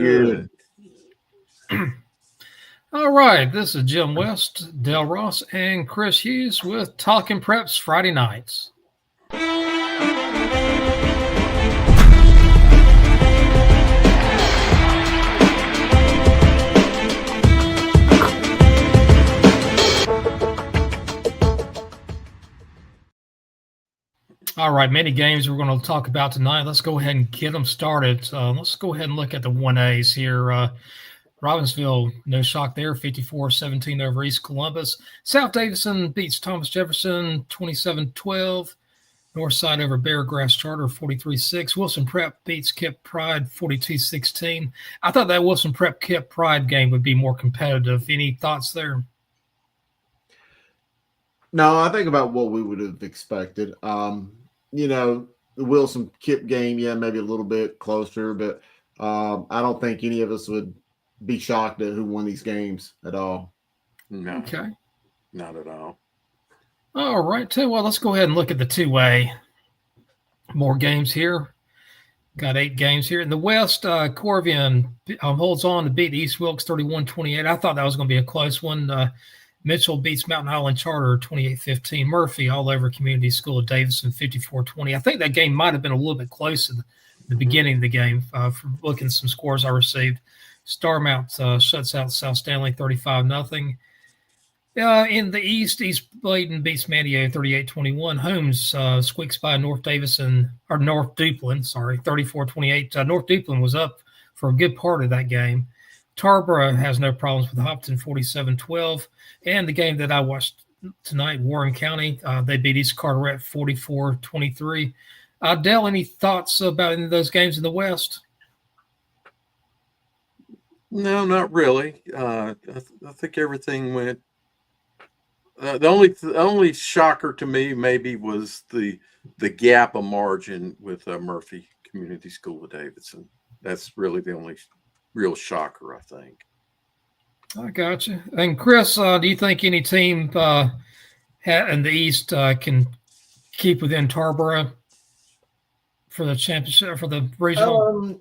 Good. All right, this is Jim West, Del Ross, and Chris Hughes with Talking Preps Friday nights. All right, many games we're going to talk about tonight. Let's go ahead and get them started. Let's go ahead and look at the 1As here. Robbinsville, no shock there, 54-17 over East Columbus. South Davidson beats Thomas Jefferson 27-12. Northside over Beargrass Charter 43-6. Wilson Prep beats Kip Pride 42-16. I thought that Wilson Prep Kip Pride game would be more competitive. Any thoughts there? No, I think about what we would have expected. The Wilson Kip game, yeah, maybe a little bit closer, but I don't think any of us would be shocked at who won these games at all. No. Okay. Not at all. All right, well, let's go ahead and look at the 2A. More games here. Got 8 games here. In the West, Corvian holds on to beat East Wilkes 31-28. I thought that was going to be a close one. Mitchell beats Mountain Island Charter 28-15. Murphy all over Community School of Davidson 54-20. I think that game might have been a little bit close at the beginning of the game from looking at some scores I received. Starmount shuts out South Stanley 35-0. In the East, East Bladen beats Manio 38-21. Holmes squeaks by North Duplin, 34-28. North Duplin was up for a good part of that game. Tarboro has no problems with Hopton 47-12. And the game that I watched tonight, Warren County, they beat East Carteret 44-23. Dell, any thoughts about any of those games in the West? No, not really. I think everything went. The only shocker to me maybe was the gap of margin with Murphy Community School of Davidson. That's really the only real shocker, I think. I got you. And Chris, do you think any team in the East can keep within Tarboro for the championship, for the regional?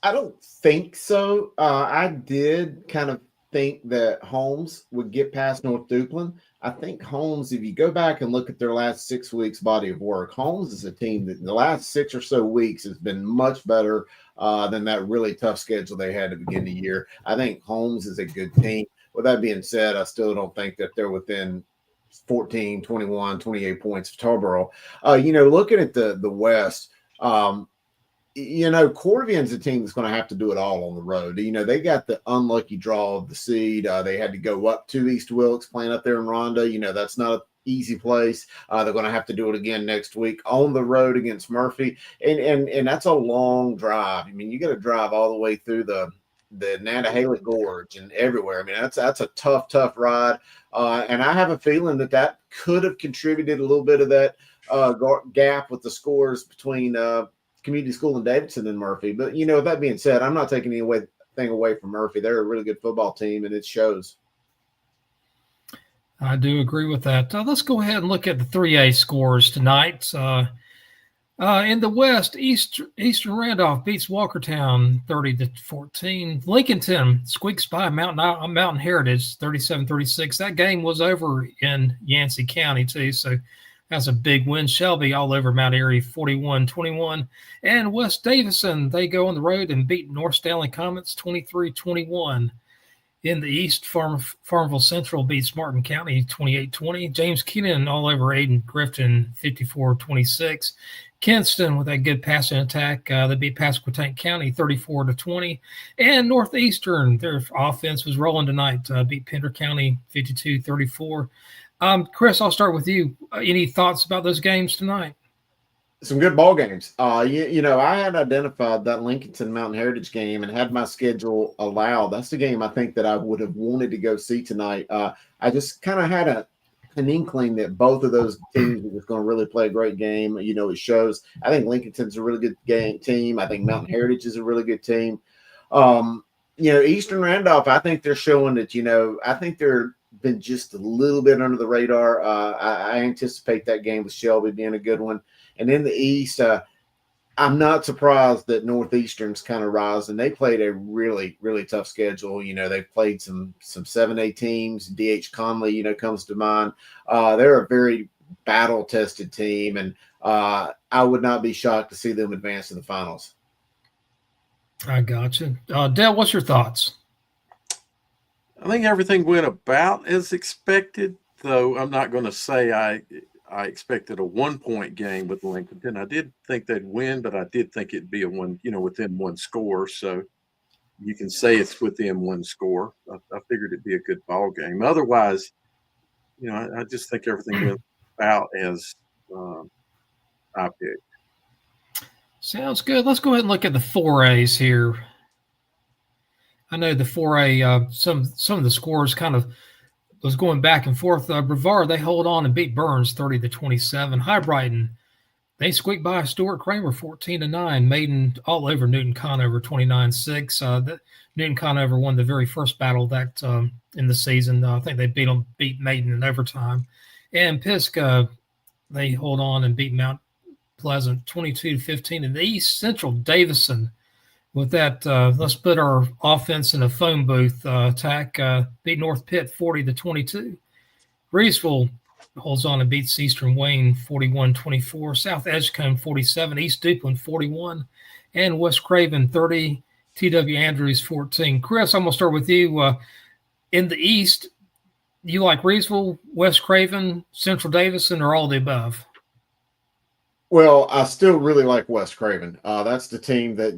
I don't think so. I did kind of think that Holmes would get past North Duplin. I think Holmes, if you go back and look at their last 6 weeks body of work, Holmes is a team that in the last 6 or so weeks has been much better than that really tough schedule they had to begin the year. I think Holmes is a good team. With that being said, I still don't think that they're within 14, 21, 28 points of Tarboro. Looking at the West, Corvian's a team that's going to have to do it all on the road. They got the unlucky draw of the seed. They had to go up to East Wilkes, playing up there in Ronda. That's not an easy place. They're going to have to do it again next week on the road against Murphy. And that's a long drive. You got to drive all the way through the Nantahala Gorge and everywhere. That's a tough ride. And I have a feeling that could have contributed a little bit of that gap with the scores between Community School and Davidson and Murphy. But, with that being said, I'm not taking anything away from Murphy. They're a really good football team, and it shows. I do agree with that. Let's go ahead and look at the 3A scores tonight. In the West, Eastern Randolph beats Walkertown 30-14. Lincolnton squeaks by Mountain Heritage 37-36. That game was over in Yancey County, too, so that's a big win. Shelby all over Mount Airy 41-21. And West Davidson, they go on the road and beat North Stanley Comets 23-21. In the East, Farmville Central beats Martin County 28-20. James Keenan all over Aiden Grifton 54-26. Kinston with that good passing attack. They beat Pasquotank County 34-20. And Northeastern, their offense was rolling tonight. Beat Pender County 52-34. Chris, I'll start with you. Any thoughts about those games tonight? Some good ball games. I had identified that Lincolnton Mountain Heritage game and had my schedule allow. That's the game I think that I would have wanted to go see tonight. I just kind of had an inkling that both of those teams were going to really play a great game. It shows. I think Lincolnton's a really good team. I think Mountain Heritage is a really good team. Eastern Randolph, I think they're showing that, I think they're been just a little bit under the radar. I anticipate that game with Shelby being a good one. And in the East, I'm not surprised that Northeastern's kind of rising. They played a really, really tough schedule. They've played some 7A teams. DH Conley, comes to mind. They're a very battle-tested team, and I would not be shocked to see them advance to the finals. I got you. Dale, what's your thoughts? I think everything went about as expected, though I'm not going to say I expected a 1-point game with Lincoln. I did think they'd win, but I did think it'd be within one score. So you can say it's within one score. I figured it'd be a good ball game. Otherwise, I just think everything went about as I picked. Sounds good. Let's go ahead and look at the 4As here. I know the 4A, some of the scores kind of was going back and forth. Brevard, they hold on and beat Burns 30-27. High Brighton, they squeaked by Stuart Kramer 14-9. Maiden all over Newton Conover 29-6. Newton Conover won the very first battle that in the season. I think they beat Maiden in overtime. And Pisgah, they hold on and beat Mount Pleasant 22-15. In the East, Central Davison, with that, let's put our offense in a phone booth attack. Beat North Pitt 40-22. Reesville holds on and beats Eastern Wayne 41-24. South Edgecombe 47. East Duplin 41. And West Craven 30. T.W. Andrews 14. Chris, I'm going to start with you. In the East, you like Reesville, West Craven, Central Davison, or all the above? Well, I still really like West Craven. That's the team that,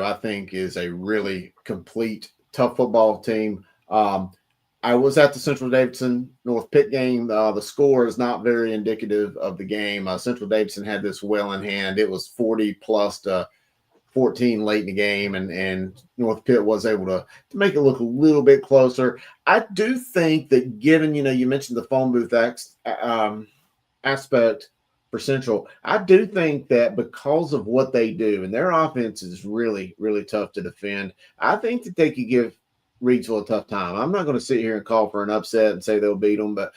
I think is a really complete, tough football team. I was at the Central Davidson North Pitt game. The score is not very indicative of the game. Central Davidson had this well in hand. It was 40+ 14 late in the game, and North Pitt was able to make it look a little bit closer. I do think that given, you mentioned the phone booth aspect for Central, I do think that because of what they do, and their offense is really, really tough to defend, I think that they could give Reidsville a tough time. I'm not going to sit here and call for an upset and say they'll beat them, but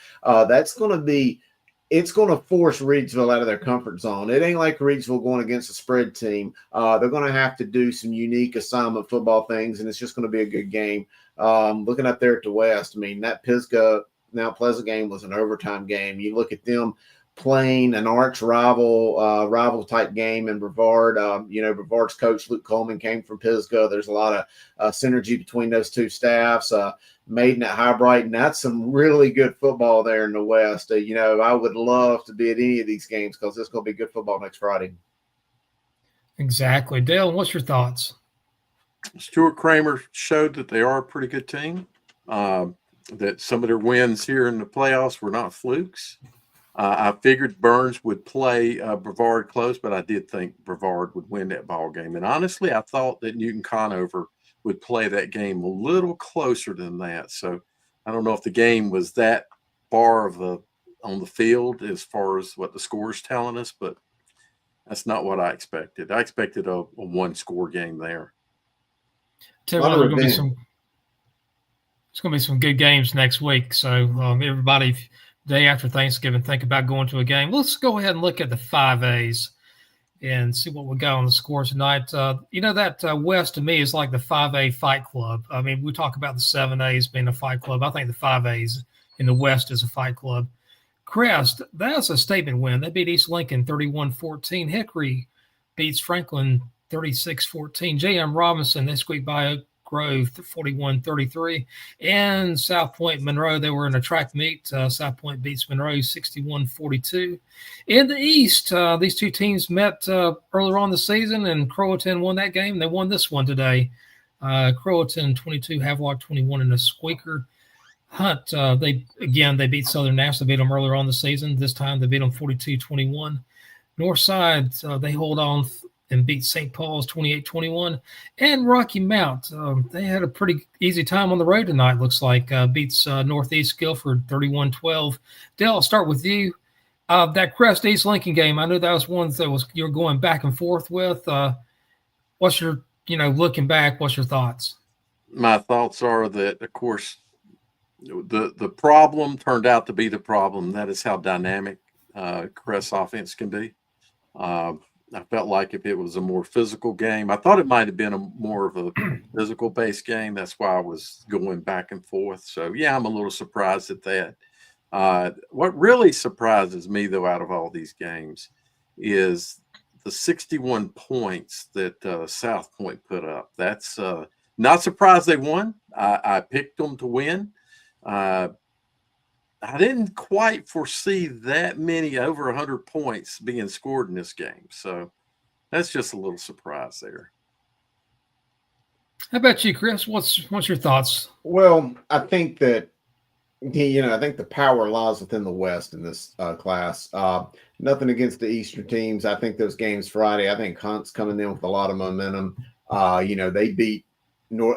it's going to force Reidsville out of their comfort zone. It ain't like Reidsville going against a spread team. They're going to have to do some unique assignment football things, and it's just going to be a good game. Looking up there at the West, that Pisgah Mount Pleasant game was an overtime game. You look at them playing an arch rival type game in Brevard. Brevard's coach Luke Coleman came from Pisgah. There's a lot of synergy between those two staffs. Maiden at High Brighton, that's some really good football there in the West. I would love to be at any of these games because it's going to be good football next Friday. Exactly. Dale, what's your thoughts? Stuart Kramer showed that they are a pretty good team, that some of their wins here in the playoffs were not flukes. I figured Burns would play Brevard close, but I did think Brevard would win that ball game. And honestly, I thought that Newton Conover would play that game a little closer than that. So I don't know if the game was that far on the field as far as what the score is telling us, but that's not what I expected. I expected a one-score game there. It's going to be some good games next week. So everybody, day after Thanksgiving, think about going to a game. Let's go ahead and look at the 5As and see what we got on the score tonight. That West to me is like the 5A fight club. I mean, we talk about the 7As being a fight club. I think the 5As in the West is a fight club. Crest, that's a statement win. They beat East Lincoln 31-14. Hickory beats Franklin 36-14. J.M. Robinson, they squeaked by Oak Grove 41-33. And South Point Monroe, they were in a track meet. South Point beats Monroe 61-42. In the East, these two teams met earlier on the season, and Croatan won that game. They won this one today. Croatan 22, Havelock 21 in a squeaker. Hunt, they beat Southern Nash. They beat them earlier on the season. This time they beat them 42-21. Northside, they hold on and beat St. Paul's 28-21. And Rocky Mount, they had a pretty easy time on the road tonight, looks like. Beats Northeast Guilford 31-12. Dale, I'll start with you. That Crest East Lincoln game, I know that was one that you're going back and forth with. What's your, looking back, what's your thoughts? My thoughts are that, of course, the problem turned out to be the problem. That is how dynamic Crest offense can be. I felt like if it was a more physical game, I thought it might have been a more of a physical based game. That's why I was going back and forth. So yeah, I'm a little surprised at that. What really surprises me, though, out of all these games is the 61 points that South Point put up. That's not surprised they won. I picked them to win. I didn't quite foresee that many over 100 points being scored in this game. So that's just a little surprise there. How about you, Chris? What's your thoughts? Well, I think that I think the power lies within the West in this class. Nothing against the Eastern teams. I think those games Friday, I think Hunt's coming in with a lot of momentum. They beat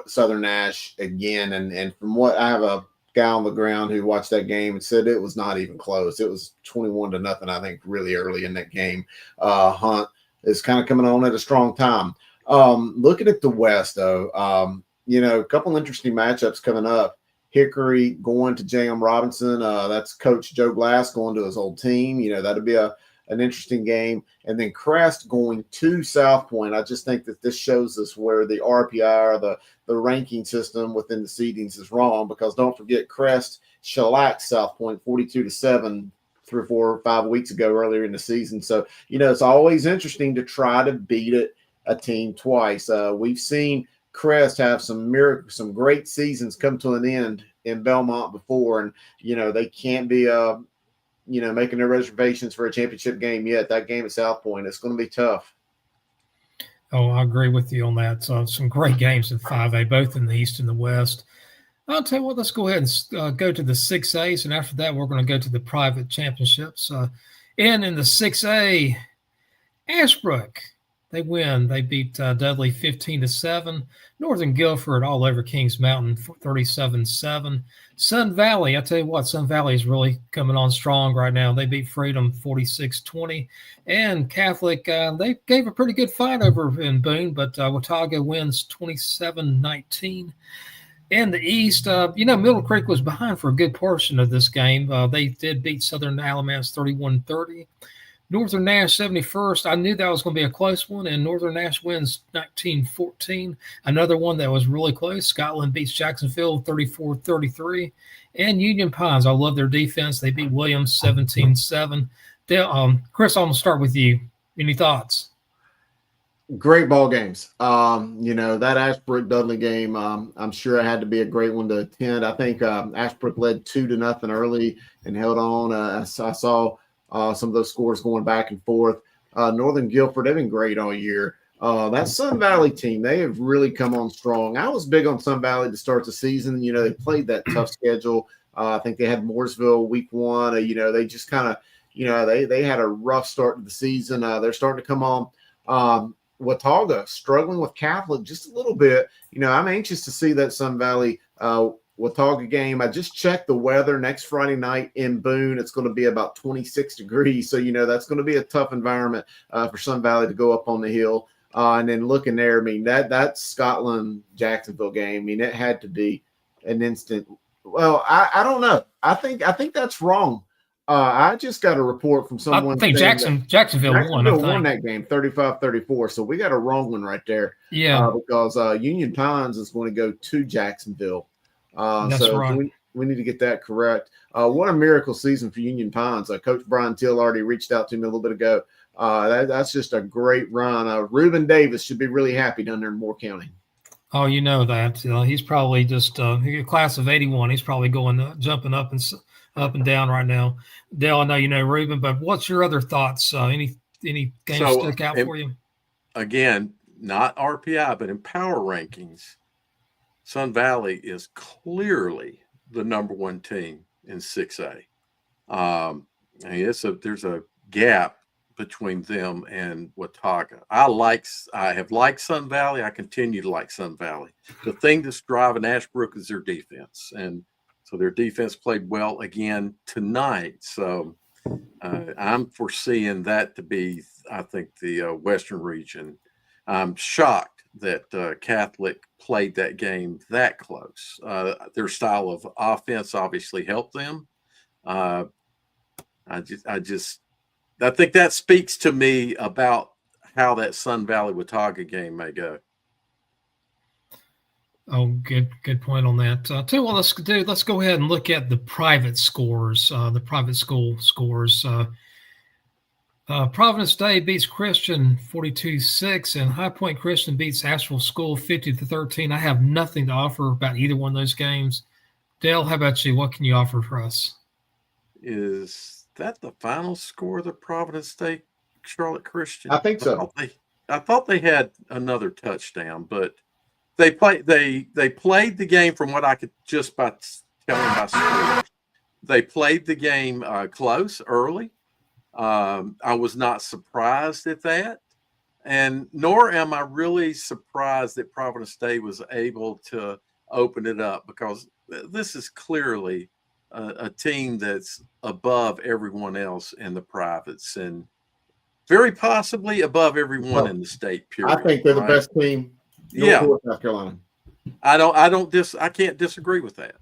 Southern Nash again. And from what I have a guy on the ground who watched that game and said it was not even close. It was 21-0, I think, really early in that game. Hunt is kind of coming on at a strong time. Looking at the West, though, a couple interesting matchups coming up. Hickory going to J.M. Robinson. That's Coach Joe Glass going to his old team. That'll be an interesting game. And then Crest going to South Point. I just think that this shows us where the RPI or the ranking system within the seedings is wrong, because don't forget Crest shellacked South Point 42-7 3 or 4 or 5 weeks ago earlier in the season. So, it's always interesting to try to beat a team twice. We've seen Crest have some great seasons come to an end in Belmont before, and they can't be making their reservations for a championship game yet. That game at South Point, it's going to be tough. Oh, I agree with you on that. So some great games in 5A, both in the East and the West. I'll tell you what, let's go ahead and go to the 6As, and after that, we're going to go to the private championships. And in the 6A, Ashbrook, they win. They beat Dudley 15-7. Northern Guilford all over Kings Mountain 37-7. Sun Valley, I tell you what, Sun Valley is really coming on strong right now. They beat Freedom 46-20. And Catholic, they gave a pretty good fight over in Boone, but Watauga wins 27-19. In the East, Middle Creek was behind for a good portion of this game. They did beat Southern Alamance 31-30. Northern Nash 71st. I knew that was going to be a close one, and Northern Nash wins 19-14. Another one that was really close. Scotland beats Jacksonville 34-33. And Union Pines, I love their defense. They beat Williams 17-7. Chris, I'm going to start with you. Any thoughts? Great ball games. That Ashbrook Dudley game, I'm sure it had to be a great one to attend. I think Ashbrook led 2-0 early and held on. I saw some of those scores going back and forth. Northern Guilford, they've been great all year. That Sun Valley team, they have really come on strong. I was big on Sun Valley to start the season. They played that tough schedule. I think they had Mooresville week 1. They just kind of, they had a rough start to the season. They're starting to come on. Watauga struggling with Catholic just a little bit. I'm anxious to see that Sun Valley Watauga game. I just checked the weather next Friday night in Boone. It's going to be about 26 degrees. So, that's going to be a tough environment for Sun Valley to go up on the hill. And then looking there, that Scotland-Jacksonville game, it had to be an instant. Well, I don't know. I think that's wrong. I just got a report from someone. I think Jacksonville won. Won that game 35-34. So we got a wrong one right there. Yeah. Because Union Pines is going to go to Jacksonville. That's so right. we need to get that correct. What a miracle season for Union Pines. Coach Brian Till already reached out to me a little bit ago. That's just a great run. Reuben Davis should be really happy down there in Moore County. Oh, you know that. He's probably just a class of 81. He's probably jumping up and down right now. Dale, I know you know Reuben, but what's your other thoughts? Any games stick out for you? Again, not RPI, but in power rankings, Sun Valley is clearly the number 1 team in 6A. There's a gap between them and Watauga. I have liked Sun Valley. I continue to like Sun Valley. The thing that's driving Ashbrook is their defense, and so their defense played well again tonight. So I'm foreseeing that to be, I think, the Western region. I'm shocked that Catholic played that game that close. Their style of offense obviously helped them. I think that speaks to me about how that Sun Valley Watauga game may go. Oh, good point on that. Tell you what, let's go ahead and look at the private scores, the private school scores. Providence Day beats Christian 42-6, and High Point Christian beats Asheville School 50-13. I have nothing to offer about either one of those games. Dale, how about you? What can you offer for us? Is that the final score of the Providence Day Charlotte Christian? I think so. I thought they had another touchdown, but they played the game from what I could just by telling my story. They played the game close early. I was not surprised at that, and nor am I really surprised that Providence Day was able to open it up, because this is clearly a team that's above everyone else in the privates, and very possibly above everyone in the state. Period. I think they're the best team. North Carolina. I can't disagree with that.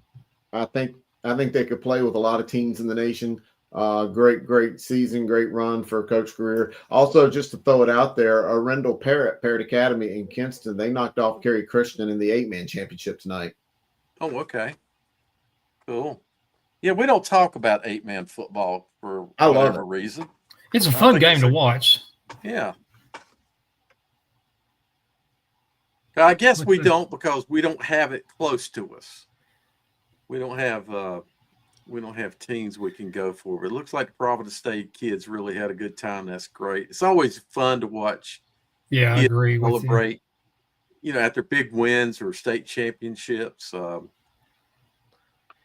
I think they could play with a lot of teams in the nation. Great season, great run for Coach Greer. Also, just to throw it out there, Rendell Parrott Academy in Kinston, they knocked off Cary Christian in the 8-man championship tonight. Oh, okay. Cool. Yeah, we don't talk about 8-man football for whatever reason. It's a fun game to watch. Yeah. I guess we don't, because we don't have it close to us. We don't have teams we can go for. But it looks like the Providence State kids really had a good time. That's great. It's always fun to watch. Yeah, I agree. Celebrate, after big wins or state championships. And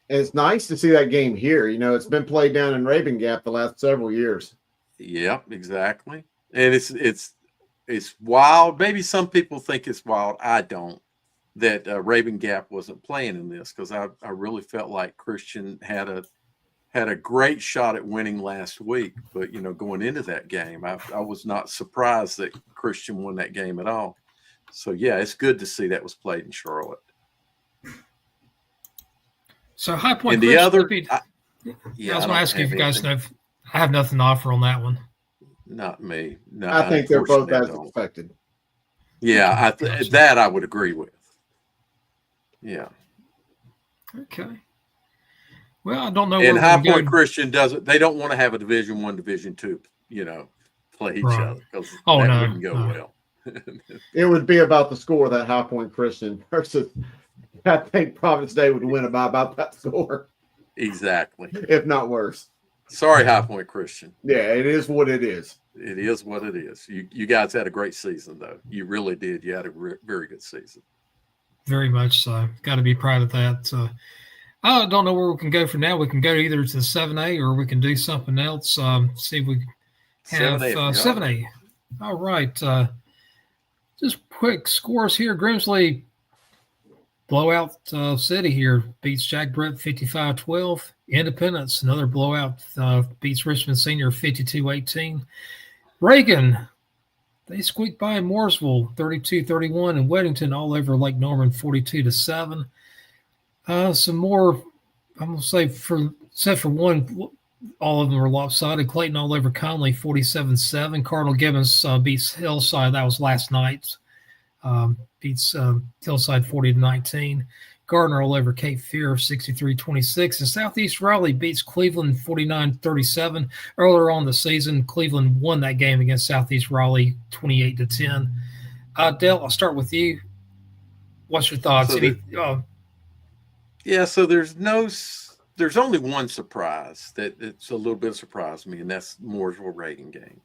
it's nice to see that game here. It's been played down in Raven Gap the last several years. Yep, exactly. And it's wild. Maybe some people think it's wild. I don't. That Raven Gap wasn't playing in this, because I really felt like Christian had a great shot at winning last week. But going into that game, I was not surprised that Christian won that game at all. So yeah, it's good to see that was played in Charlotte. So High Point and the Christian, other, I was going to ask you if you guys know. I have nothing to offer on that one. Not me. No, I think they're both as expected. Yeah, that I would agree with. Yeah. Okay. Well, I don't know. And High Point Christian doesn't. They don't want to have a Division I, Division II, play each other, because that wouldn't go well. It would be about the score that High Point Christian versus. I think Providence Day would win by about that score. Exactly. If not worse. Sorry, High Point Christian. Yeah, it is what it is. It is what it is. You guys had a great season, though. You really did. You had a very good season. Very much so. Got to be proud of that. I don't know where we can go from now. We can go either to 7A or we can do something else. See if we have 7A. All right. Just quick scores here. Grimsley blowout city here, beats Jack Brett 55-12. Independence, another blowout, beats Richmond Senior 52-18. Reagan, they squeaked by Mooresville 32-31, and Weddington all over Lake Norman 42-7. Some more, I'm going to say, except for one, all of them were lopsided. Clayton all over Conley 47-7. Cardinal Gibbons beats Hillside. That was last night. Beats Hillside 40-19. Gardner all over Cape Fear 63-26. And Southeast Raleigh beats Cleveland 49-37. Earlier on in the season, Cleveland won that game against Southeast Raleigh 28-10. Dale, I'll start with you. What's your thoughts? So there's only one surprise that it's a little bit surprised me, and that's Mooresville Reagan game.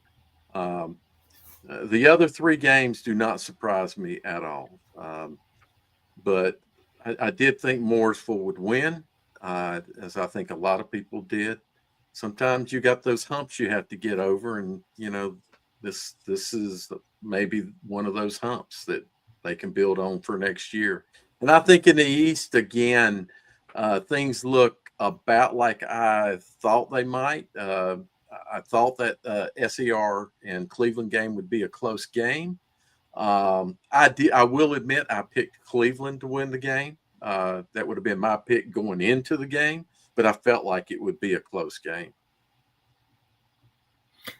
The other three games do not surprise me at all. But I did think Mooresville would win, as I think a lot of people did. Sometimes you got those humps you have to get over, and this is maybe one of those humps that they can build on for next year. And I think in the East, again, things look about like I thought they might. I thought that SER and Cleveland game would be a close game. I will admit I picked Cleveland to win the game. That would have been my pick going into the game, but I felt like it would be a close game.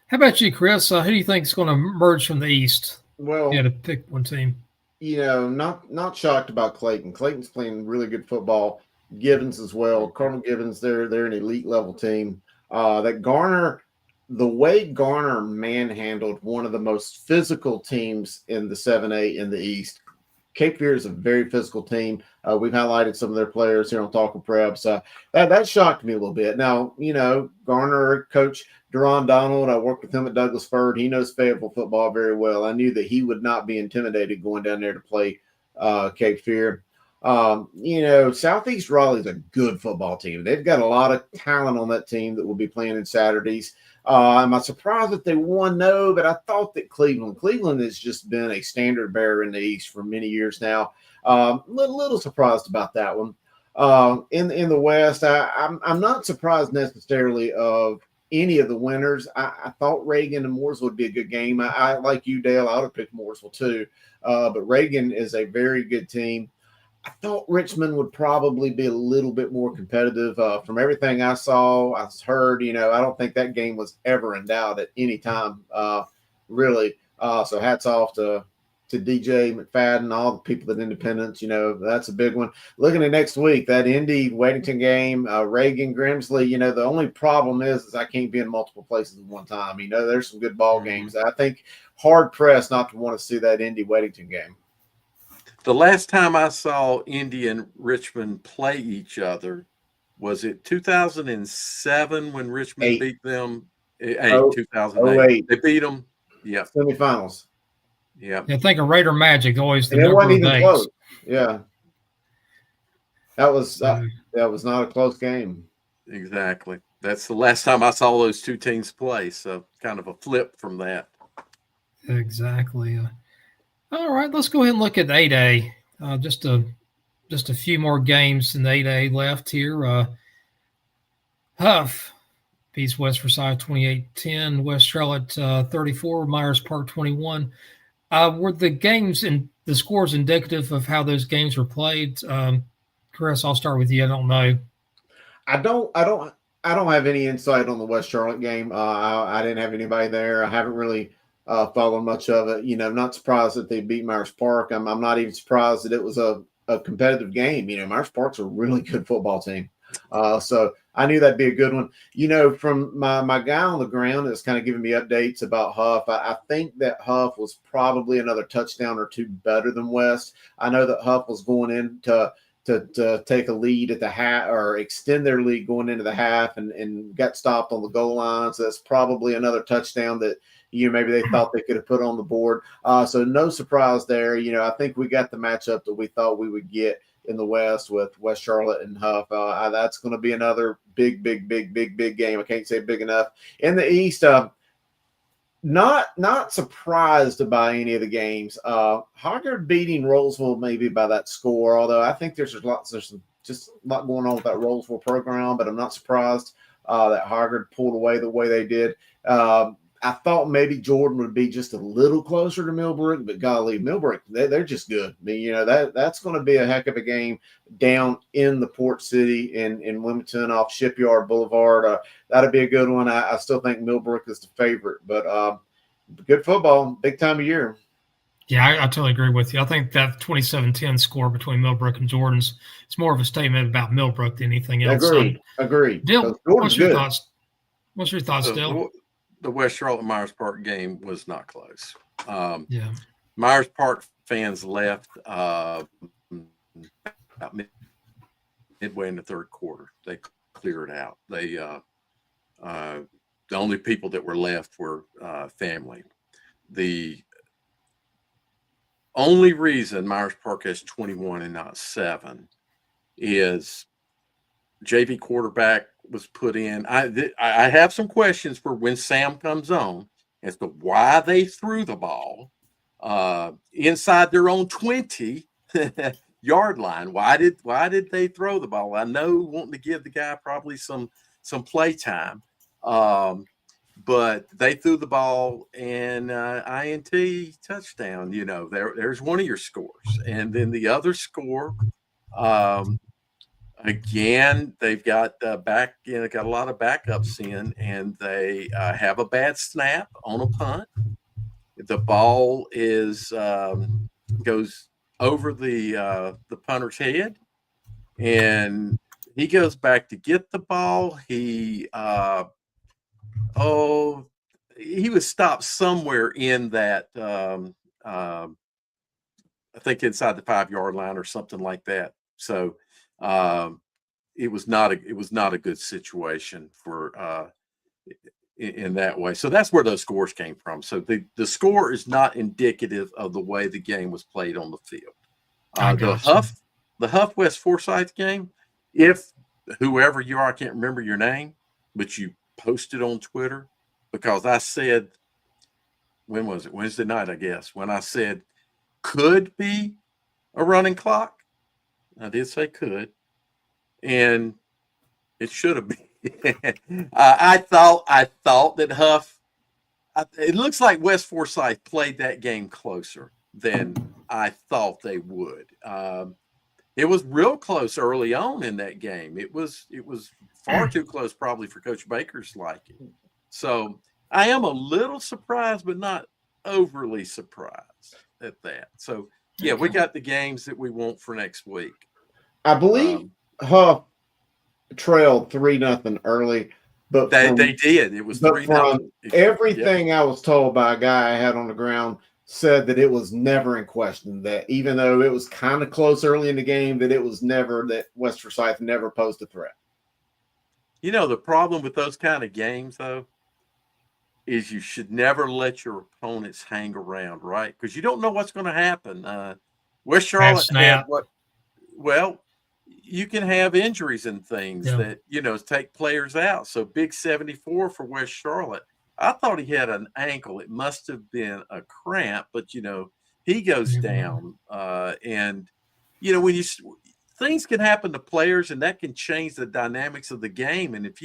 How about you, Chris? Who do you think is going to emerge from the East? Well, Yeah, to pick one team. Not shocked about Clayton. Clayton's playing really good football. Gibbons as well. Colonel Gibbons, they're an elite level team. That Garner, the way Garner manhandled one of the most physical teams in the 7A in the East. Cape Fear is a very physical team. We've highlighted some of their players here on Talking Preps. That shocked me a little bit. Now, Garner coach Deron Donald, I worked with him at Douglas Ford. He knows Fayetteville football very well. I knew that he would not be intimidated going down there to play Cape Fear. Southeast Raleigh is a good football team. They've got a lot of talent on that team that will be playing in Saturdays. Am I surprised that they won? No, but I thought that Cleveland has just been a standard bearer in the East for many years now. Little surprised about that one. In the West, I'm not surprised necessarily of any of the winners. I thought Reagan and Mooresville would be a good game. I like you, Dale. I would have picked Mooresville too. But Reagan is a very good team. I thought Richmond would probably be a little bit more competitive. From everything I saw, I heard, I don't think that game was ever in doubt at any time, really. So hats off to DJ McFadden, all the people at Independence. That's a big one. Looking at next week, that Indy Weddington game, Reagan Grimsley. The only problem is I can't be in multiple places at one time. There's some good ball games. I think hard pressed not to want to see that Indy Weddington game. The last time I saw Indy and Richmond play each other, was it 2007 when Richmond beat them? 2008. They beat them. Yeah. Semifinals. Yeah. I think of Raider Magic always. And it wasn't even close. Yeah. That was not a close game. Exactly. That's the last time I saw those two teams play. So kind of a flip from that. Exactly. All right, let's go ahead and look at 8A. Just a few more games in the 8A left here. Huff beats West Versailles 28-10. West Charlotte 34. Myers Park 21. Were the games and the scores indicative of how those games were played? Chris, I'll start with you. I don't know. I don't have any insight on the West Charlotte game. I didn't have anybody there. I haven't really followed much of it. Not surprised that they beat Myers Park. I'm not even surprised that it was a competitive game. Myers Park's a really good football team. So I knew that'd be a good one. From my guy on the ground that's kind of giving me updates about Huff, I think that Huff was probably another touchdown or two better than West. I know that Huff was going in to take a lead at the half or extend their lead going into the half and got stopped on the goal line. So that's probably another touchdown that maybe they thought they could have put on the board. So no surprise there. I think we got the matchup that we thought we would get in the West with West Charlotte and Huff. That's going to be another big game. I can't say big enough. In the East, not surprised by any of the games. Hoggard beating Rollsville maybe by that score, although I think there's just a lot going on with that Rollsville program, but I'm not surprised that Hoggard pulled away the way they did. I thought maybe Jordan would be just a little closer to Millbrook, but golly, Millbrook, they're just good. That's going to be a heck of a game down in the Port City in Wilmington off Shipyard Boulevard. That'll be a good one. I still think Millbrook is the favorite, but good football, big time of year. Yeah, I totally agree with you. I think that 27-10 score between Millbrook and Jordan's it's more of a statement about Millbrook than anything else. Agreed. Dill, what's your thoughts? What's your thoughts, Dill? The West Charlotte Myers Park game was not close. Yeah. Myers Park fans left about midway in the third quarter. They cleared out. They the only people that were left were family. The only reason Myers Park has 21 and not 7 is JV quarterback was put in. I have some questions for when Sam comes on as to why they threw the ball inside their own 20-yard line. Why did they throw the ball? I know wanting to give the guy probably some play time, but they threw the ball and INT touchdown. There's one of your scores, and then the other score. Again, they've got got a lot of backups in, and they have a bad snap on a punt. The ball goes over the punter's head, and he goes back to get the ball. He was stopped somewhere in that. I think inside the 5-yard line or something like that. So it was not a good situation for in that way. So that's where those scores came from. So the score is not indicative of the way the game was played on the field. The Huff West Forsyth game, if whoever you are, I can't remember your name, but you posted on Twitter, because I said, when was it? Wednesday night, I guess, when I said could be a running clock. I did say could, and it should have been. I thought that Huff. It looks like West Forsyth played that game closer than I thought they would. It was real close early on in that game. It was far too close, probably, for Coach Baker's liking. So I am a little surprised, but not overly surprised at that. So yeah, we got the games that we want for next week. I believe Huff trailed 3-0 early, but they did. It was 3-0. Everything I was told by a guy I had on the ground said that it was never in question, that even though it was kind of close early in the game, that it was never, that West Forsyth never posed a threat. You know, the problem with those kind of games, though, is you should never let your opponents hang around, right? Because you don't know what's going to happen. West Charlotte had what? Well, you can have injuries and things that, take players out. So big 74 for West Charlotte. I thought he had an ankle. It must have been a cramp, but, he goes down. And, when things can happen to players, and that can change the dynamics of the game. And if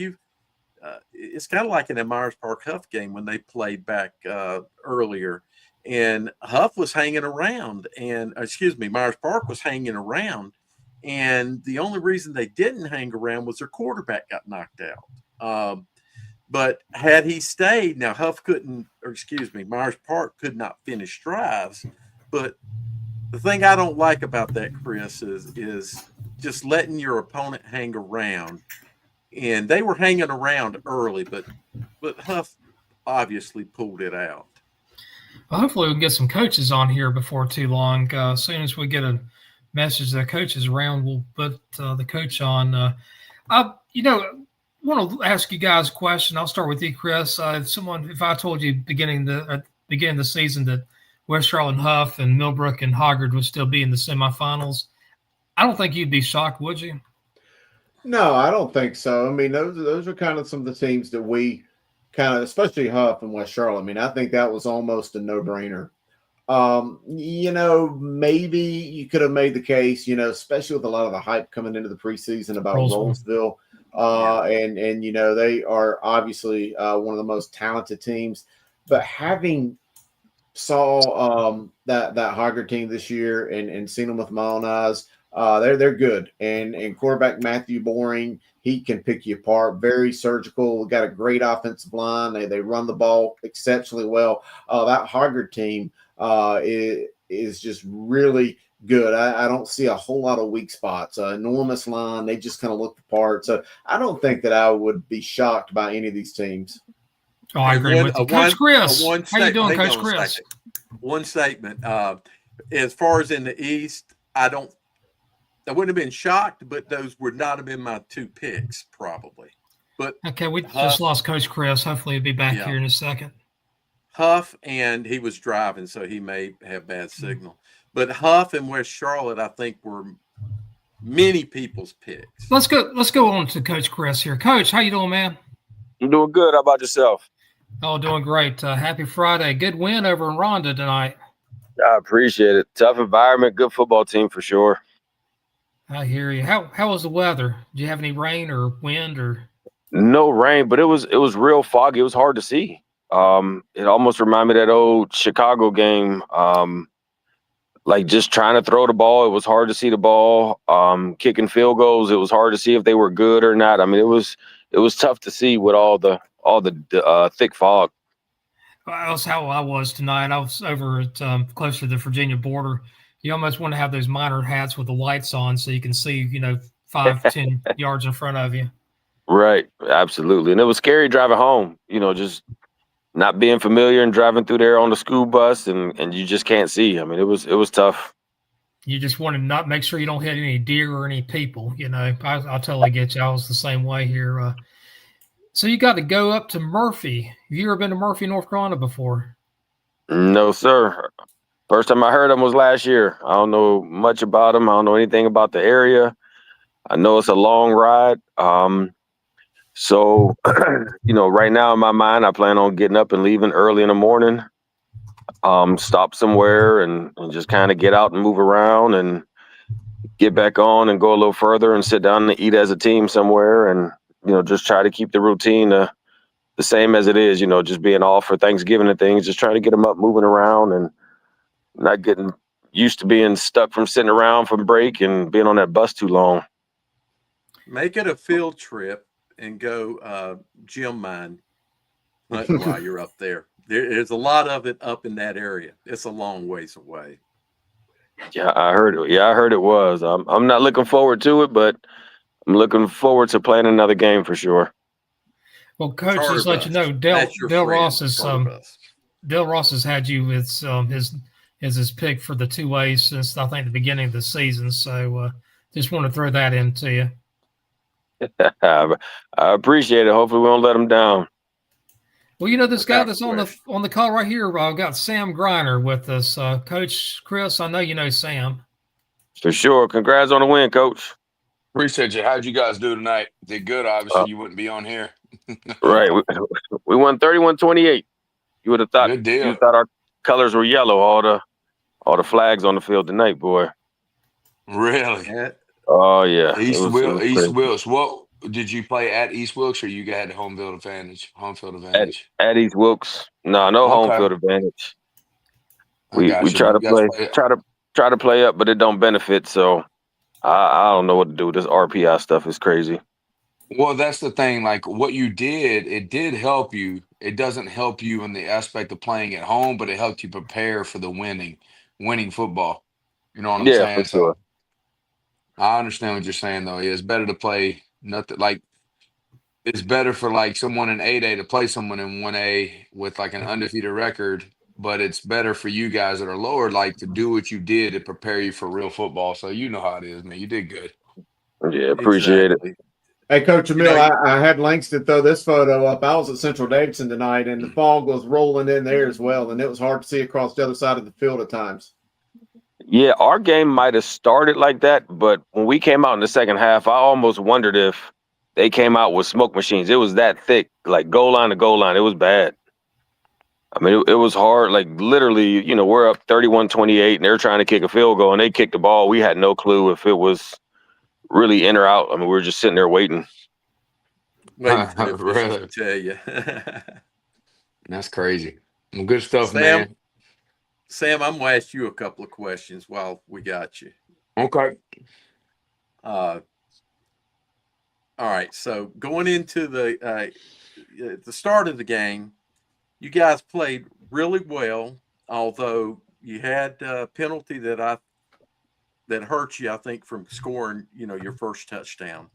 it's kind of like in the Myers Park Huff game when they played back earlier, and Huff was hanging around, and Myers Park was hanging around, and the only reason they didn't hang around was their quarterback got knocked out. But had he stayed, now Myers Park could not finish drives. But the thing I don't like about that, Chris, is just letting your opponent hang around. And they were hanging around early, but Huff obviously pulled it out. Well, hopefully we can get some coaches on here before too long. As soon as we get a message that coach is around, we'll put the coach on. I want to ask you guys a question. I'll start with you, Chris. If I told you beginning of the season that West Charlotte and Huff and Millbrook and Hoggard would still be in the semifinals, I don't think you'd be shocked, would you? No, I don't think so. I mean, those are kind of some of the teams that we kind of, especially Huff and West Charlotte. I mean, I think that was almost a no-brainer. Maybe you could have made the case, especially with a lot of the hype coming into the preseason about Rollsville. And they are obviously one of the most talented teams. But having saw that Hoggard team this year and seen them with my own eyes, they're good. And quarterback Matthew Boring, he can pick you apart. Very surgical. Got a great offensive line. They run the ball exceptionally well. That Hoggard team is just really good. I don't see a whole lot of weak spots. Enormous line. They just kind of look the part. So I don't think that I would be shocked by any of these teams. Oh, I agree with you. Coach Chris, how you doing, Coach Chris? One statement. As far as in the East, I wouldn't have been shocked, but those would not have been my two picks, probably. But okay, we just lost Coach Chris. Hopefully he'll be back here in a second. Huff, and he was driving, so he may have bad signal. But Huff and West Charlotte, I think, were many people's picks. Let's go on to Coach Chris here. Coach, how you doing, man? I'm doing good. How about yourself? Oh, doing great. Happy Friday. Good win over in Rhonda tonight. I appreciate it. Tough environment, good football team for sure. I hear you. How was the weather? Did you have any rain or wind or? No rain, but it was real foggy. It was hard to see. It almost reminded me of that old Chicago game like just trying to throw the ball. It was hard to see the ball. Kicking field goals, it was hard to see if they were good or not. I mean, it was tough to see with all the thick fog. Well, that's how I was tonight. I was over at close to the Virginia border. You almost want to have those miner hats with the lights on so you can see, 5, 10 yards in front of you. Right, absolutely. And it was scary driving home, just not being familiar and driving through there on the school bus and you just can't see. I mean, it was tough. You just want to not make sure you don't hit any deer or any people. I'll totally get you. I was the same way here. So you got to go up to Murphy. Have you ever been to Murphy, North Carolina before? No, sir. First time I heard him was last year. I don't know much about him. I don't know anything about the area. I know it's a long ride. So, right now in my mind, I plan on getting up and leaving early in the morning, stop somewhere and just kind of get out and move around and get back on and go a little further and sit down and eat as a team somewhere and, just try to keep the routine the same as it is, just being off for Thanksgiving and things, just trying to get them up, moving around and not getting used to being stuck from sitting around from break and being on that bus too long. Make it a field trip and go gem mine hunting while you're up there. There's a lot of it up in that area. It's a long ways away. Yeah, I heard it. Yeah, I heard it was. I'm not looking forward to it, but I'm looking forward to playing another game for sure. Well, Coach, just let you know, Dale Ross has had you as his pick for the 2A since I think the beginning of the season. So just want to throw that into you. I appreciate it. Hopefully, we won't let him down. Well, this guy that's on the call right here, I've got Sam Griner with us. Coach Chris, I know you know Sam. For sure. Congrats on the win, Coach. Appreciate you. How'd you guys do tonight? Did good. Obviously, you wouldn't be on here. Right. We won 31-28. You would have thought. Good deal. You thought our colors were yellow. All the flags on the field tonight, boy. Really? Yeah. Oh yeah. East Wilkes. What did you play at East Wilkes, or you had home field advantage? At East Wilkes. No home field advantage. We try to play up, but it don't benefit. So I don't know what to do. This RPI stuff is crazy. Well, that's the thing. Like what you did, it did help you. It doesn't help you in the aspect of playing at home, but it helped you prepare for the winning football. You know what I'm saying? For sure. So I understand what you're saying, though. Yeah, it's better to play nothing like it's better for like someone in 8A to play someone in 1A with like an undefeated record, but it's better for you guys that are lower, like to do what you did to prepare you for real football. So you know how it is, man. You did good. Yeah, appreciate it. Hey, Coach Emil, I had Langston throw this photo up. I was at Central Davidson tonight, and the fog was rolling in there as well, and it was hard to see across the other side of the field at times. Yeah, our game might have started like that, but when we came out in the second half, I almost wondered if they came out with smoke machines. It was that thick, like goal line to goal line. It was bad. I mean, it was hard. Like literally, we're up 31-28, and they're trying to kick a field goal, and they kicked the ball. We had no clue if it was really in or out. I mean, we were just sitting there waiting. Waiting for the officials to tell you. That's crazy. Well, good stuff, man. Sam, I'm going to ask you a couple of questions while we got you. Okay. All right. So going into the start of the game, you guys played really well, although you had a penalty that hurt you, I think, from scoring, your first touchdown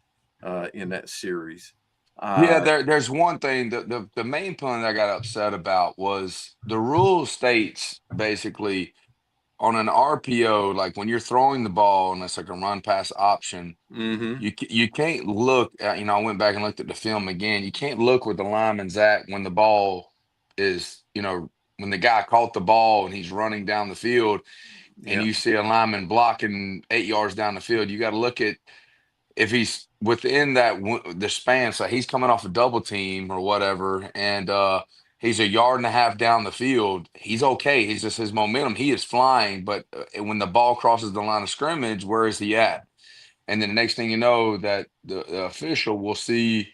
in that series. There's one thing. The main point I got upset about was the rule states basically on an RPO, like when you're throwing the ball and it's like a run pass option, you can't look at, I went back and looked at the film again. You can't look where the lineman's at when the ball is, when the guy caught the ball and he's running down the field and you see a lineman blocking 8 yards down the field. You got to look at if he's within the span, so he's coming off a double team or whatever, and he's a yard and a half down the field, he's okay. He's just his momentum. He is flying, but when the ball crosses the line of scrimmage, where is he at? And then the next thing you know, that the official will see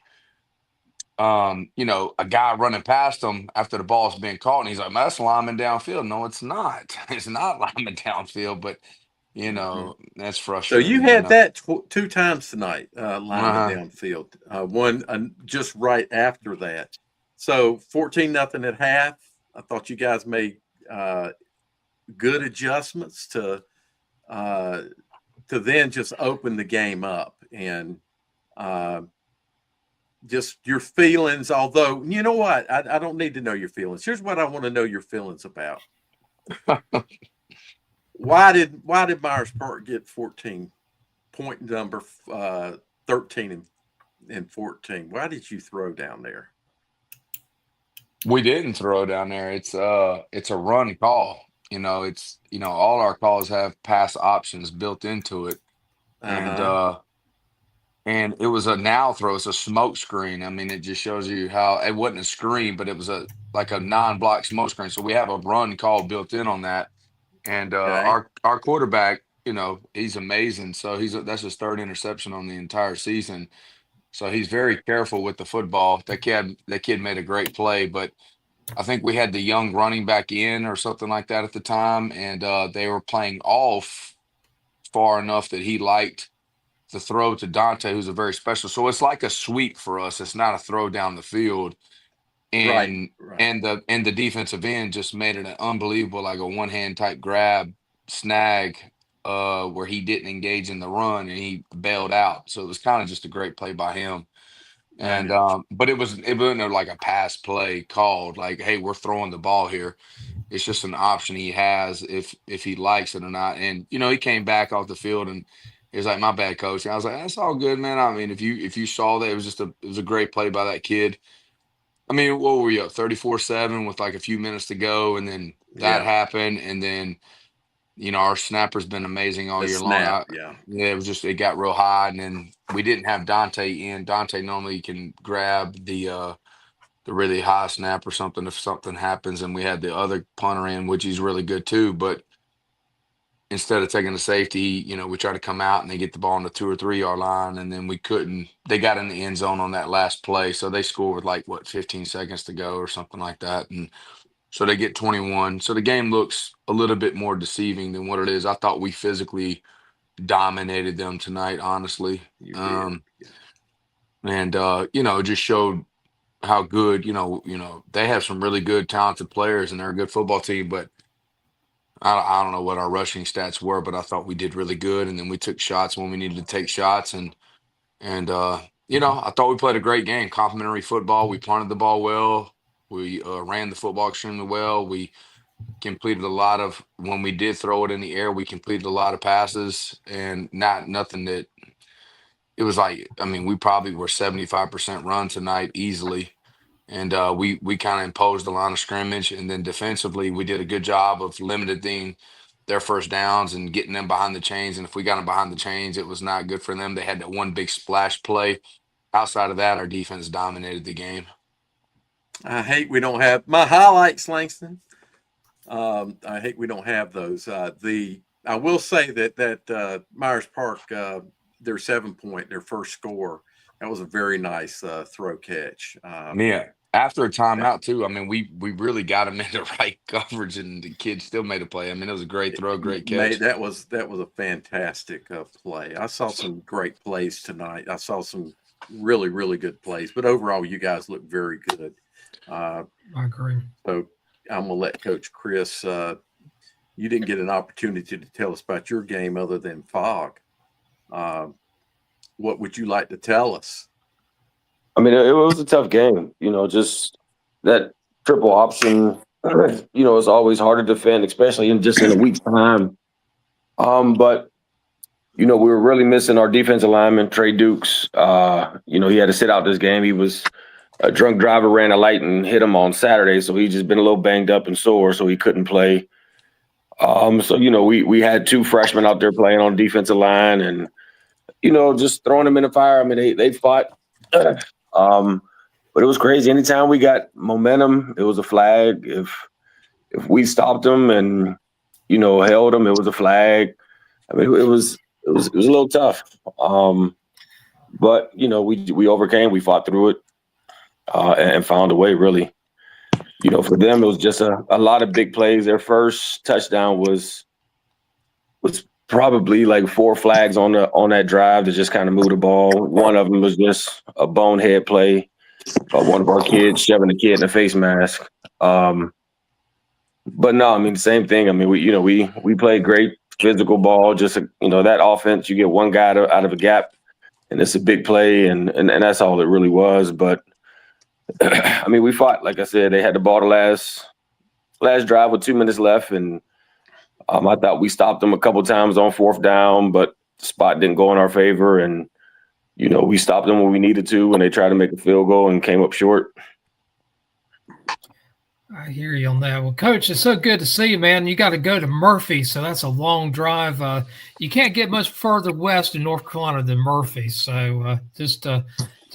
a guy running past him after the ball's been caught, and he's like, "That's lineman downfield." No, it's not. It's not lineman downfield, but that's So frustrating. you had that 2 times tonight, lineman Uh-huh. downfield. One just right after that. So 14-0 at half. I thought you guys made good adjustments to then just open the game up, and just your feelings. Although, you know what, I don't need to know your feelings. Here's what I want to know your feelings about. Why did Myers Park get 14 point number 13 and 14? Why did you throw down there? We didn't throw down there. It's a run call. It's all our calls have pass options built into it, and and it was a now throw. It's a smoke screen. I mean, it just shows you how it wasn't a screen, but it was like a non-block smoke screen. So we have a run call built in on that, and Okay. our quarterback, he's amazing. So that's his 3rd interception on the entire season. So he's very careful with the football. That kid made a great play, but I think we had the young running back in or something like that at the time, and they were playing off far enough that he liked the throw to Dante, who's a very special. So it's like a sweep for us. It's not a throw down the field. And Right. and the defensive end just made it an unbelievable, like a one-hand type grab snag where he didn't engage in the run and he bailed out. So it was kind of just a great play by him. And but it wasn't like a pass play called like, hey, we're throwing the ball here. It's just an option he has if he likes it or not. And he came back off the field and he was like, "My bad, coach." And I was like, "That's all good, man." I mean, if you saw that, it was a great play by that kid. I mean, what were you up 34-7 with like a few minutes to go, and then that happened, and then our snapper's been amazing all The year snap, long. It was just it got real high, and then we didn't have Dante in. Dante normally can grab the really high snap or something if something happens, and we had the other punter in, which he's really good too. But instead of taking the safety, we try to come out and they get the ball on the 2 or 3 yard line, and then we couldn't. They got in the end zone on that last play, so they scored with like 15 seconds to go or something like that, and so they get 21. So the game looks a little bit more deceiving than what it is. I thought we physically dominated them tonight, honestly. You did. And it just showed how good, they have some really good, talented players, and they're a good football team. But I don't know what our rushing stats were, but I thought we did really good. And then we took shots when we needed to take shots, and I thought we played a great game, complimentary football. We punted the ball well. We ran the football extremely well. We completed a lot of, when we did throw it in the air, we completed a lot of passes, and nothing that it was like, I mean, we probably were 75% run tonight easily. And we kind of imposed the line of scrimmage, and then defensively we did a good job of limiting their first downs and getting them behind the chains. And if we got them behind the chains, it was not good for them. They had that one big splash play. Outside of that, our defense dominated the game. I hate we don't have my highlights, Langston. I hate we don't have those. I will say that Myers Park, their 7-point, their first score, that was a very nice throw catch. Yeah. After a timeout too, I mean, we really got him into right coverage, and the kid still made a play. I mean, it was a great throw, great catch. That was a fantastic play. I saw some great plays tonight. I saw some really, really good plays. But overall, you guys look very good. I agree. So I'm gonna let Coach Chris. You didn't get an opportunity to tell us about your game other than fog. What would you like to tell us? I mean, it was a tough game. Just that triple option. It's always hard to defend, especially in a week's time. But we were really missing our defensive lineman, Trey Dukes. He had to sit out this game. He was a drunk driver, ran a light and hit him on Saturday, so he's just been a little banged up and sore, so he couldn't play. So we had 2 freshmen out there playing on defensive line, and just throwing them in the fire. I mean, they fought. But it was crazy. Anytime we got momentum, it was a flag. If we stopped them and held them, it was a flag. I mean, it was a little tough. But we overcame. We fought through it. and found a way, really. For them, it was just a lot of big plays. Their first touchdown was probably like 4 flags on that drive to just kind of move the ball. One of them was just a bonehead play. One of our kids shoving the kid in a face mask. But no, I mean, the same thing. I mean, we played great physical ball. Just that offense, you get one guy out of a gap, and it's a big play, and that's all it really was. But I mean, we fought. Like I said, they had the ball the last drive with 2 minutes left, and I thought we stopped them a couple times on 4th down, but the spot didn't go in our favor, and we stopped them when we needed to, and they tried to make a field goal and came up short. I hear you on that. Well, Coach, it's so good to see you, man. You got to go to Murphy, so that's a long drive. You can't get much further west in North Carolina than Murphy, so just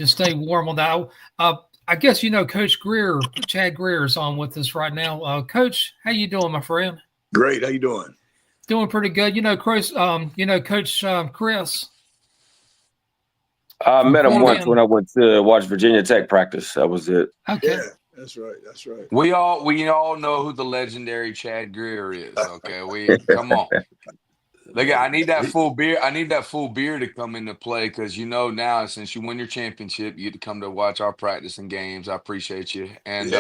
stay warm on that. I guess Coach Greer, Chad Greer, is on with us right now. Coach, how you doing, my friend? Great. How you doing? Doing pretty good. Chris. Coach Chris. I met him once when I went to watch Virginia Tech practice. That was it. Okay. Yeah, that's right. That's right. We all know who the legendary Chad Greer is. Okay, come on. Look, I need that full beer. I need that full beer to come into play because now since you win your championship, you get to come to watch our practice and games. I appreciate you. And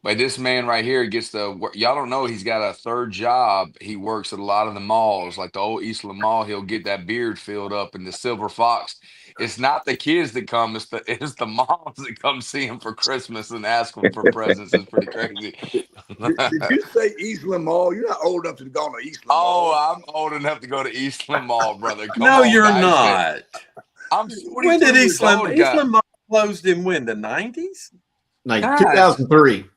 but this man right here gets the y'all don't know he's got a 3rd job. He works at a lot of the malls, like the old Eastland Mall. He'll get that beard filled up in the Silver Fox. It's not the kids that come, it's the moms that come see him for Christmas and ask him for presents. It's pretty crazy. Did you say Eastland Mall? You're not old enough to go to Eastland Mall. Oh, I'm old enough to go to Eastland Mall, brother. Come No, on, you're guys. not. When did Eastland Mall closed in when? The 90s? Like 2003.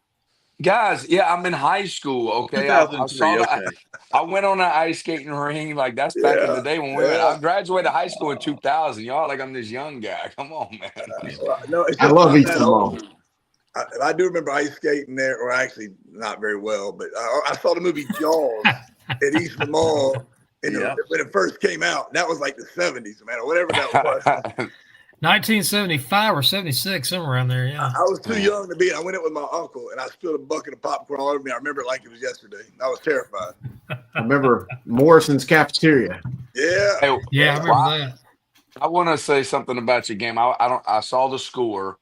Guys, yeah, I'm in high school. Okay, I went on an ice skating ring. Like that's back in the day when we went. I graduated high school in 2000. Y'all like I'm this young guy. Come on, man. No, I love Eastland Mall. I do remember ice skating there, or actually not very well, but I saw the movie Jaws at Eastland Mall when it first came out. That was like the 70s, man, or whatever that was. 1975 or 76, somewhere around there, yeah. I was too young to be. I went in with my uncle, and I spilled a bucket of popcorn all over me. I remember it like it was yesterday. I was terrified. I remember Morrison's cafeteria. Yeah. Hey, yeah, I remember that. I want to say something about your game. I saw the score,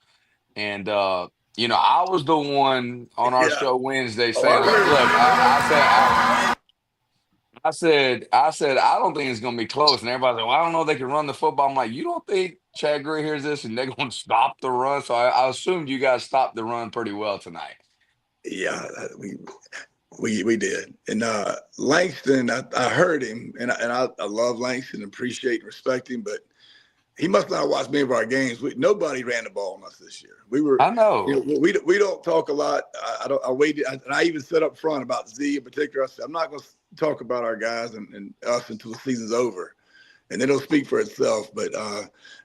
and I was the one on our show Wednesday saying, I said, I don't think it's going to be close. And everybody's like, well, I don't know if they can run the football. I'm like, you don't think Chad Greer hears this and they're going to stop the run? So I assumed you guys stopped the run pretty well tonight. Yeah, we did. And Langston, I heard him, and I love Langston, appreciate and respect him, but he must not have watched many of our games. Nobody ran the ball on us this year. I know. We don't talk a lot. I waited, and I even said up front about Z in particular. I said I'm not going to talk about our guys and us until the season's over, and then it'll speak for itself. But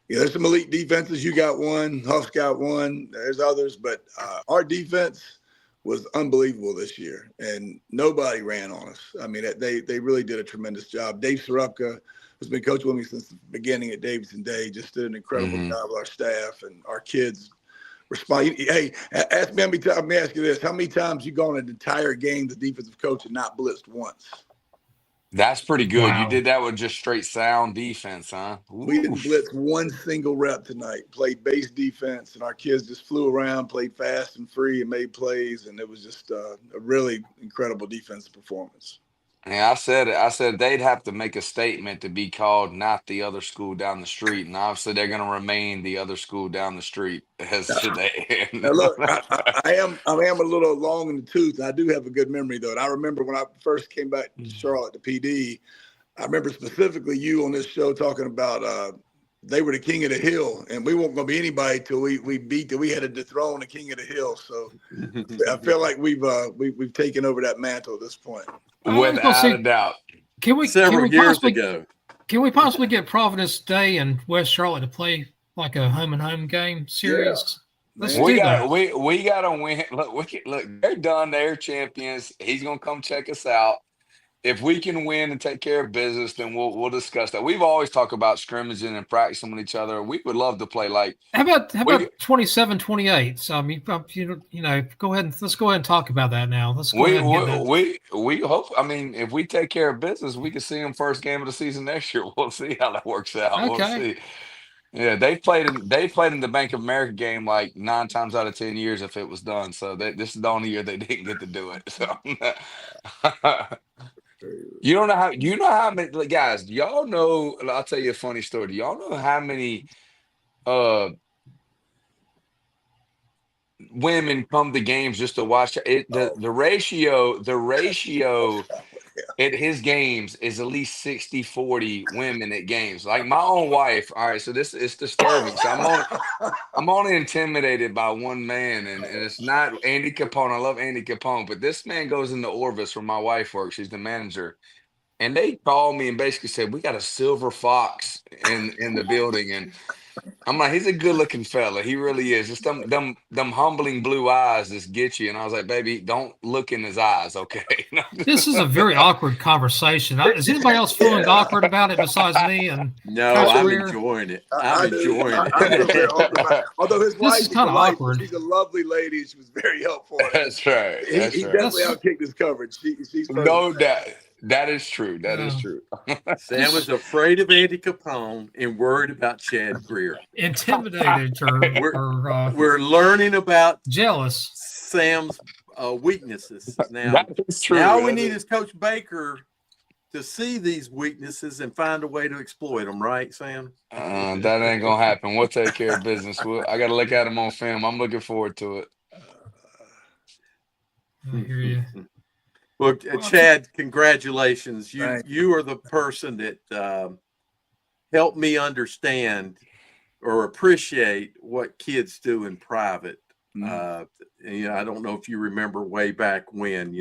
there's some elite defenses. You got one. Huff's got one. There's others, but our defense was unbelievable this year, and nobody ran on us. I mean, they really did a tremendous job. Dave Sorupka, who's been coaching with me since the beginning at Davidson Day, just did an incredible job with our staff and our kids. Respond. Hey, ask me how many times. Let me ask you this: how many times you gone an entire game the defensive coach and not blitzed once? That's pretty good. Wow. You did that with just straight sound defense, huh? Ooh. We didn't blitz one single rep tonight. Played base defense, and our kids just flew around, played fast and free, and made plays. And it was just a really incredible defensive performance. Yeah, I said they'd have to make a statement to be called not the other school down the street, and obviously they're going to remain the other school down the street as today. Now look, I am a little long in the tooth. I do have a good memory though, and I remember when I first came back to Charlotte to PD. I remember specifically you on this show talking about they were the king of the hill, and we weren't going to be anybody till we had to dethrone the king of the hill. So I feel like we've taken over that mantle at this point. Without a doubt. Can we years ago. Can we possibly get Providence Day and West Charlotte to play like a home and home game series? Yeah. We got to win. Look, they're done. They're champions. He's gonna come check us out. if we can win and take care of business, then we'll discuss that. We've always talked about scrimmaging and practicing with each other. We would love to play like. How about 27-28? So I mean, go ahead and let's go ahead and talk about that now. Let's go ahead and get that. We hope. I mean, if we take care of business, we can see them first game of the season next year. We'll see how that works out. Okay. We'll see. Yeah, they played in the Bank of America game like 9 times out of 10 years if it was done. So this is the only year they didn't get to do it. So you know how many, like, guys, y'all know, I'll tell you a funny story. Do y'all know how many women come to games just to watch it? The ratio at his games is at least 60-40 women at games. Like my own wife. All right, so this is disturbing. So I'm only intimidated by one man, and it's not Andy Capone. I love Andy Capone, but this man goes into Orvis where my wife works. She's the manager. And they called me and basically said, we got a silver fox in the building. And I'm like, he's a good looking fella. He really is. Just them humbling blue eyes just get you. And I was like, baby, don't look in his eyes, okay? This is a very awkward conversation. Is anybody else feeling awkward about it besides me? And no, I'm enjoying it. I'm enjoying it. Although his wife is kind of awkward. She's a lovely lady. She was very helpful. That's right. He definitely outkicked his coverage. She's no doubt. That is true. That is true. Sam was afraid of Andy Capone and worried about Chad Greer. Intimidated or we're learning about jealous Sam's weaknesses. Now, that is true. Now we need is Coach Baker to see these weaknesses and find a way to exploit them, right, Sam? That ain't gonna happen. We'll take care of business. I got to look at him on film. I'm looking forward to it. I hear you. Well, Chad, congratulations. You are the person that helped me understand or appreciate what kids do in private. I don't know if you remember way back when,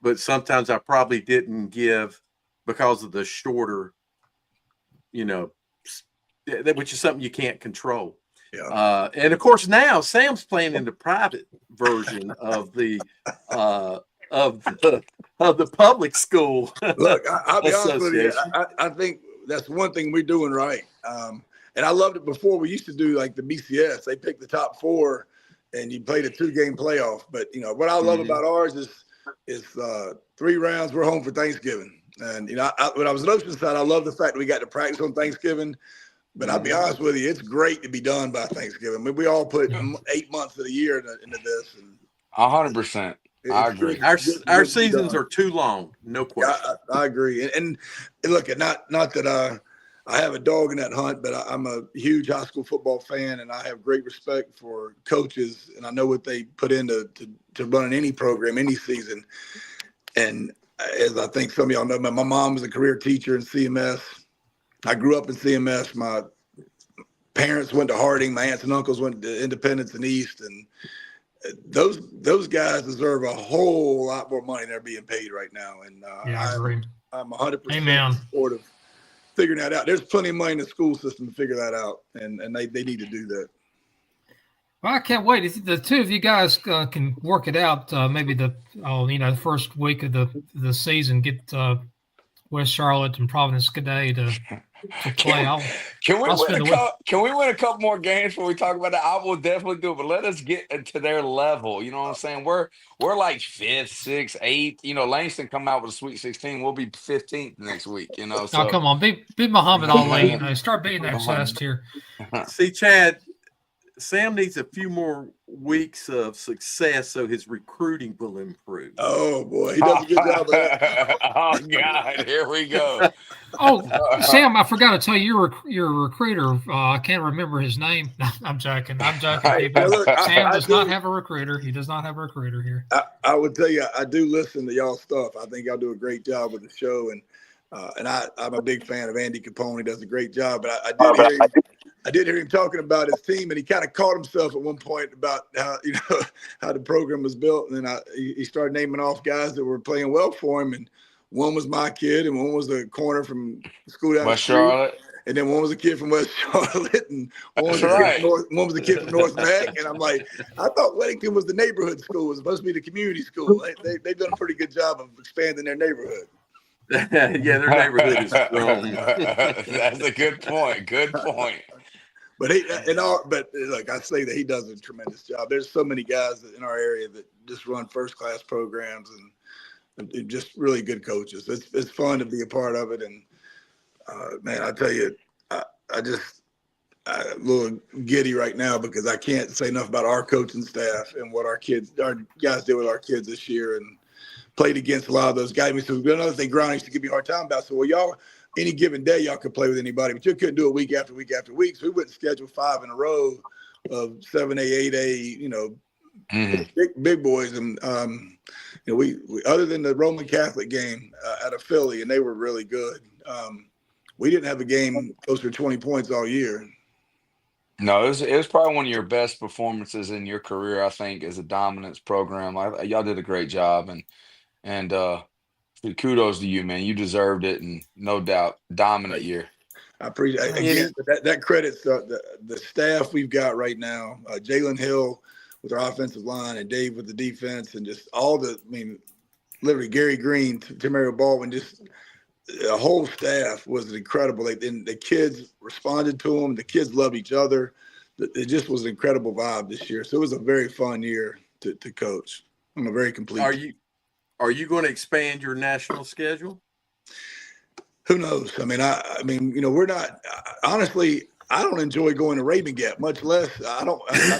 but sometimes I probably didn't give because of the shorter, which is something you can't control. Yeah. And of course now Sam's playing in the private version of the public school. Look, I'll be honest with you. I think that's one thing we're doing right. And I loved it before. We used to do like the BCS. They picked the top 4 and you played a 2-game playoff. But what I love about ours is 3 rounds. We're home for Thanksgiving. And when I was at Oceanside, I love the fact that we got to practice on Thanksgiving. But I'll be honest with you, it's great to be done by Thanksgiving. I mean, we all put 8 months of the year into this. And 100%. I agree. Our seasons are too long, no question. I agree. And look, not that I have a dog in that hunt, but I'm a huge high school football fan, and I have great respect for coaches, and I know what they put into to running any program, any season. And as I think some of y'all know, my mom was a career teacher in CMS. I grew up in CMS. My parents went to Harding. My aunts and uncles went to Independence and East, and those guys deserve a whole lot more money than they're being paid right now. And I agree. I'm 100% supportive of figuring that out. There's plenty of money in the school system to figure that out, and they need to do that. Well, I can't wait. If the two of you guys can work it out, maybe the first week of the season, get West Charlotte and Providence Cadet to play. Can we win a couple more games before we talk about that? I will definitely do it, but let us get to their level. You know what I'm saying? We're like 5th, 6th, 8th. Langston come out with a Sweet 16. We'll be 15th next week. So. Oh, come on, beat Muhammad Ali. Start beating that chest here. See, Chad, Sam needs a few more weeks of success so his recruiting will improve. Oh, boy. He does a good job of that. Oh, God. Here we go. Oh, Sam, I forgot to tell you, you're a recruiter. I can't remember his name. I'm joking. Sam does not have a recruiter. He does not have a recruiter here. I would tell you, I do listen to y'all stuff. I think y'all do a great job with the show. And I'm a big fan of Andy Capone. He does a great job. But I did hear him talking about his team, and he kind of caught himself at one point about how the program was built. And then he started naming off guys that were playing well for him. And one was my kid, and one was the corner from the school down West Charlotte. and then one was a kid from West Charlotte, and one was, one was a kid from North Mac. And I'm like, I thought Weddington was the neighborhood school. It was supposed to be the community school. They've done a pretty good job of expanding their neighborhood. Yeah, their neighborhood is grown. That's a good point. Good point. But but like I say, that he does a tremendous job. There's so many guys in our area that just run first class programs and just really good coaches. It's fun to be a part of it. And man, I tell you, I'm a little giddy right now because I can't say enough about our coaching staff and what our guys did with our kids this year and played against a lot of those guys. I mean, so another thing Ground used to give me a hard time about. So, well, y'all, any given day, y'all could play with anybody, but you couldn't do it week after week after week. So we wouldn't schedule 5 in a row of 7A, 8A, big boys. And, we other than the Roman Catholic game out of Philly, and they were really good, we didn't have a game close to 20 points all year. No, it was probably one of your best performances in your career, I think, as a dominance program. Y'all did a great job, and kudos to you, man. You deserved it, and no doubt, dominant year. I appreciate it. Again, that credits the staff we've got right now. Jalen Hill with our offensive line, and Dave with the defense, and just literally Gary Green, Tamario Baldwin, just the whole staff was incredible. And the kids responded to them. The kids loved each other. It just was an incredible vibe this year. So it was a very fun year to coach. I'm a very complete. Are you going to expand your national schedule? Who knows? I mean, we're not. Honestly, I don't enjoy going to Raven Gap, much less I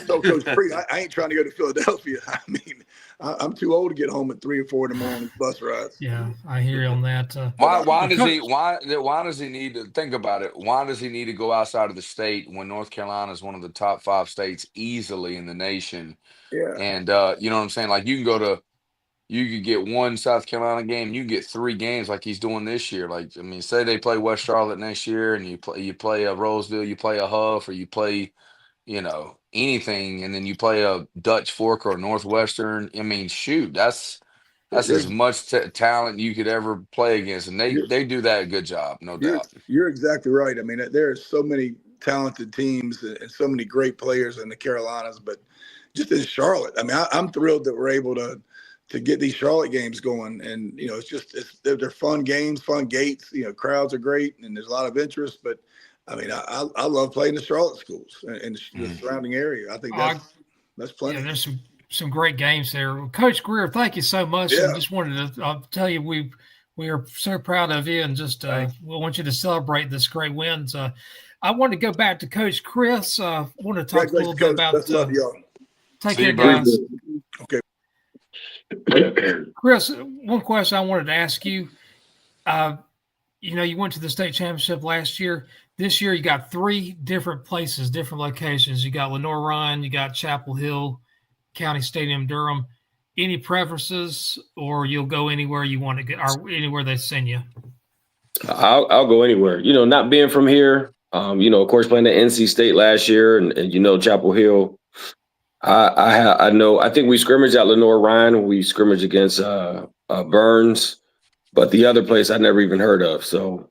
told Coach Free, I ain't trying to go to Philadelphia. I mean, I'm too old to get home at 3 or 4 in the morning bus rides. Yeah, I hear you on that. Why does he need to think about it? Why does he need to go outside of the state when North Carolina is one of the top 5 states easily in the nation? Yeah. And you know what I'm saying? Like you could get 1 South Carolina game, you can get 3 games like he's doing this year. Like, I mean, say they play West Charlotte next year and you play a Roseville, you play a Huff, or you play, anything, and then you play a Dutch Fork or Northwestern. I mean, shoot, that's as much talent you could ever play against. And they do that a good job, no doubt. You're exactly right. I mean, there are so many talented teams and so many great players in the Carolinas, but just in Charlotte, I mean, I'm thrilled that we're able to get these Charlotte games going. And, they're fun games, fun gates, crowds are great and there's a lot of interest, but I mean, I love playing the Charlotte schools and the surrounding area. I think that's plenty. Yeah, there's some great games there. Coach Greer, thank you so much. Yeah. I just wanted to tell you we are so proud of you and just we want you to celebrate this great wins. I want to go back to Coach Chris. I want to talk a little bit about take care, guys. Okay. Chris, one question I wanted to ask you. You went to the state championship last year. This year, you got 3 different places, different locations. You got Lenore-Ryan, you got Chapel Hill, County Stadium, Durham. Any preferences, or you'll go anywhere you want to go, or anywhere they send you? I'll go anywhere. Not being from here, of course, playing at NC State last year, and Chapel Hill. I think we scrimmaged at Lenore-Ryan. We scrimmaged against Burns, but the other place I never even heard of. So.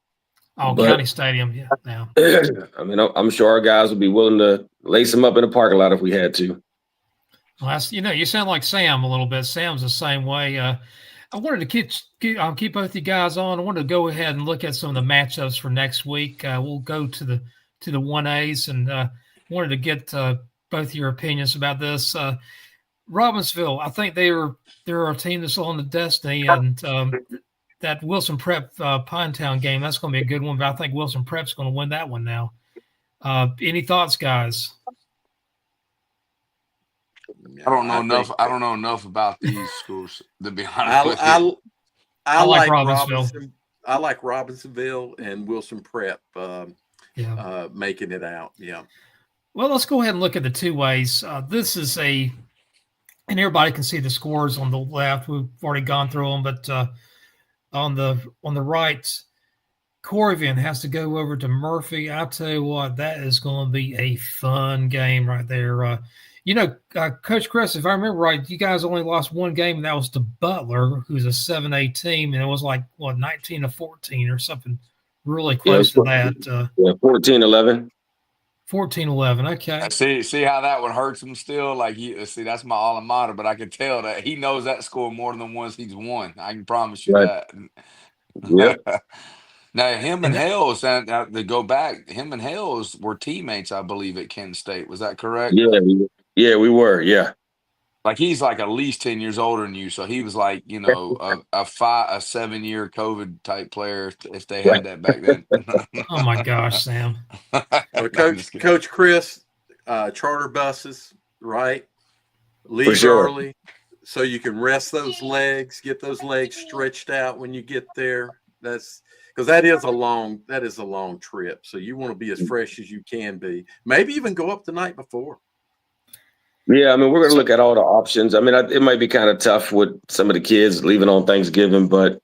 County Stadium, yeah. Now, I mean, I'm sure our guys would be willing to lace them up in the parking lot if we had to. Well, you sound like Sam a little bit. Sam's the same way. I wanted to keep both you guys on. I wanted to go ahead and look at some of the matchups for next week. We'll go to the 1As and wanted to get both your opinions about this. Robbinsville, I think they're a team that's on the destiny, and that Wilson Prep Pinetown game, that's going to be a good one, but I think Wilson Prep's going to win that one now. Any thoughts, guys? I don't know enough about these schools, to be honest with you. I like Robbinsville. I like Robbinsville and Wilson Prep making it out. Yeah. Well, let's go ahead and look at the 2As. This is and everybody can see the scores on the left. We've already gone through them, but on the right, Corrigan has to go over to Murphy. I'll tell you what, that is going to be a fun game right there. Coach Chris, if I remember right, you guys only lost 1 game, and that was to Butler, who's a 7A team, and it was like 19-14 or something really close to that. Yeah, 14-11. 14-11. Okay. See how that one hurts him still. Like see, that's my alma mater, but I can tell that he knows that score more than the ones he's won. I can promise you Right. that. Yep. Now him and Hales, and to go back, him and Hales were teammates, I believe, at Kent State. Was that correct? Yeah, we were. Yeah. Like he's like at least 10 years older than you, so he was like, you know, a 7-year COVID type player if they had that back then. Oh my gosh, Sam. So Coach Chris, charter buses, right? Leave For sure. early so you can rest those legs, get those legs stretched out when you get there. That's because that is a long trip. So you want to be as fresh as you can be. Maybe even go up the night before. Yeah, I mean, we're going to look at all the options. I mean, it might be kind of tough with some of the kids leaving on Thanksgiving, but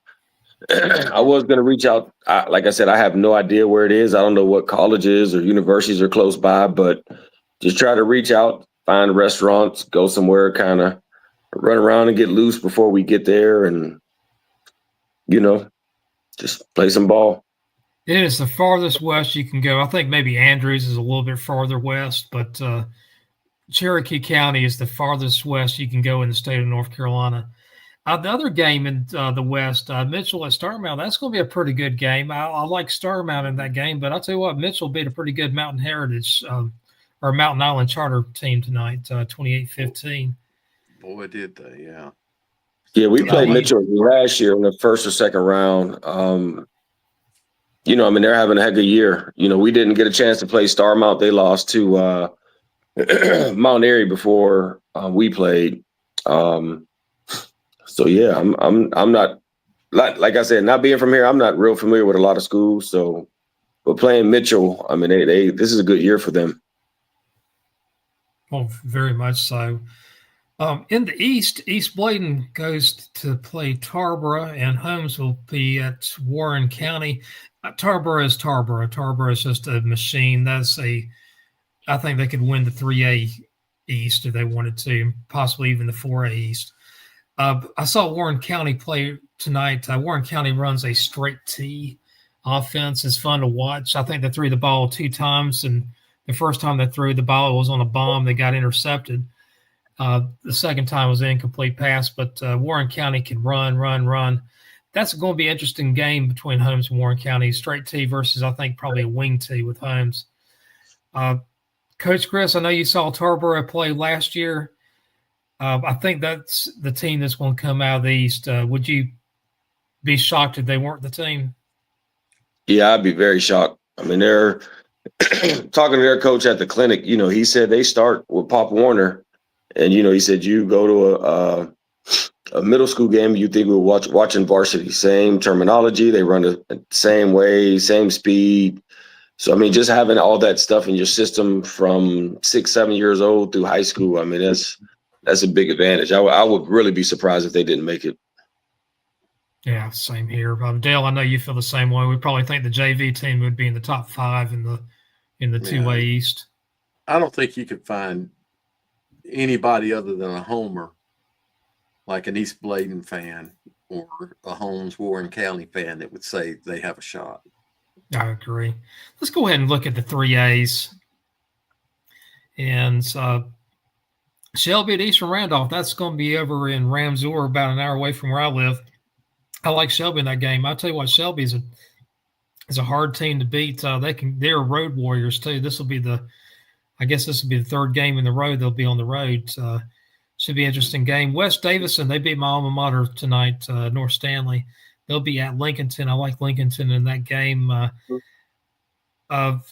I was going to reach out. Like I said, I have no idea where it is. I don't know what colleges or universities are close by, but just try to reach out, find restaurants, go somewhere, kind of run around and get loose before we get there and, you know, just play some ball. It is the farthest west you can go. I think maybe Andrews is a little bit farther west, but Cherokee County is the farthest west you can go in the state of North Carolina. The other game in the West, Mitchell at Starmount, that's going to be a pretty good game. I like Starmount in that game, but I'll tell you what, Mitchell beat a pretty good Mountain Heritage or Mountain Island Charter team tonight, 28-15. Boy, did they, yeah. Yeah, we played Mitchell last year in the first or second round. You know, I mean, they're having a heck of a year. You know, we didn't get a chance to play Starmount. They lost to Mount Airy before we played. So yeah, I'm not like I said, not being from here, I'm not real familiar with a lot of schools. So, but playing Mitchell, I mean, this is a good year for them. Well, very much so. In the East Bladen goes to play Tarboro, and Holmes will be at Warren County. Tarboro is Tarboro. Tarboro is just a machine. I think they could win the 3A East if they wanted to, possibly even the 4A East. I saw Warren County play tonight. Warren County runs a straight T offense. It's fun to watch. I think they threw the ball 2 times, and the first time they threw the ball was on a bomb that got intercepted. The second time was an incomplete pass, but Warren County can run. That's going to be an interesting game between Holmes and Warren County. Straight T versus, I think, probably a wing T with Holmes. Coach Chris, I know you saw Tarboro play last year. I think that's the team that's going to come out of the East. Would you be shocked if they weren't the team? Yeah, I'd be very shocked. I mean, they're talking to their coach at the clinic. You know, he said they start with Pop Warner, and you know, he said you go to a middle school game, you think we're watching varsity. Same terminology, they run the same way, same speed. So I mean, just having all that stuff in your system from 6-7 years old through high school, I mean, that's a big advantage. I would really be surprised if they didn't make it. Yeah, same here. Dale, I know you feel the same way. We probably think the JV team would be in the top 5 in the 2A East. I don't think you could find anybody other than a homer, like an East Bladen fan or a Holmes Warren County fan, that would say they have a shot. I agree. Let's go ahead and look at the 3As. And Shelby at Eastern Randolph, that's going to be over in Ramseur, about an hour away from where I live. I like Shelby in that game. I'll tell you what, Shelby is a hard team to beat. They're road warriors too. This will be the 3rd game in the road. They'll be on the road. Should be an interesting game. West Davison, they beat my alma mater tonight, North Stanley. They'll be at Lincolnton. I like Lincolnton in that game.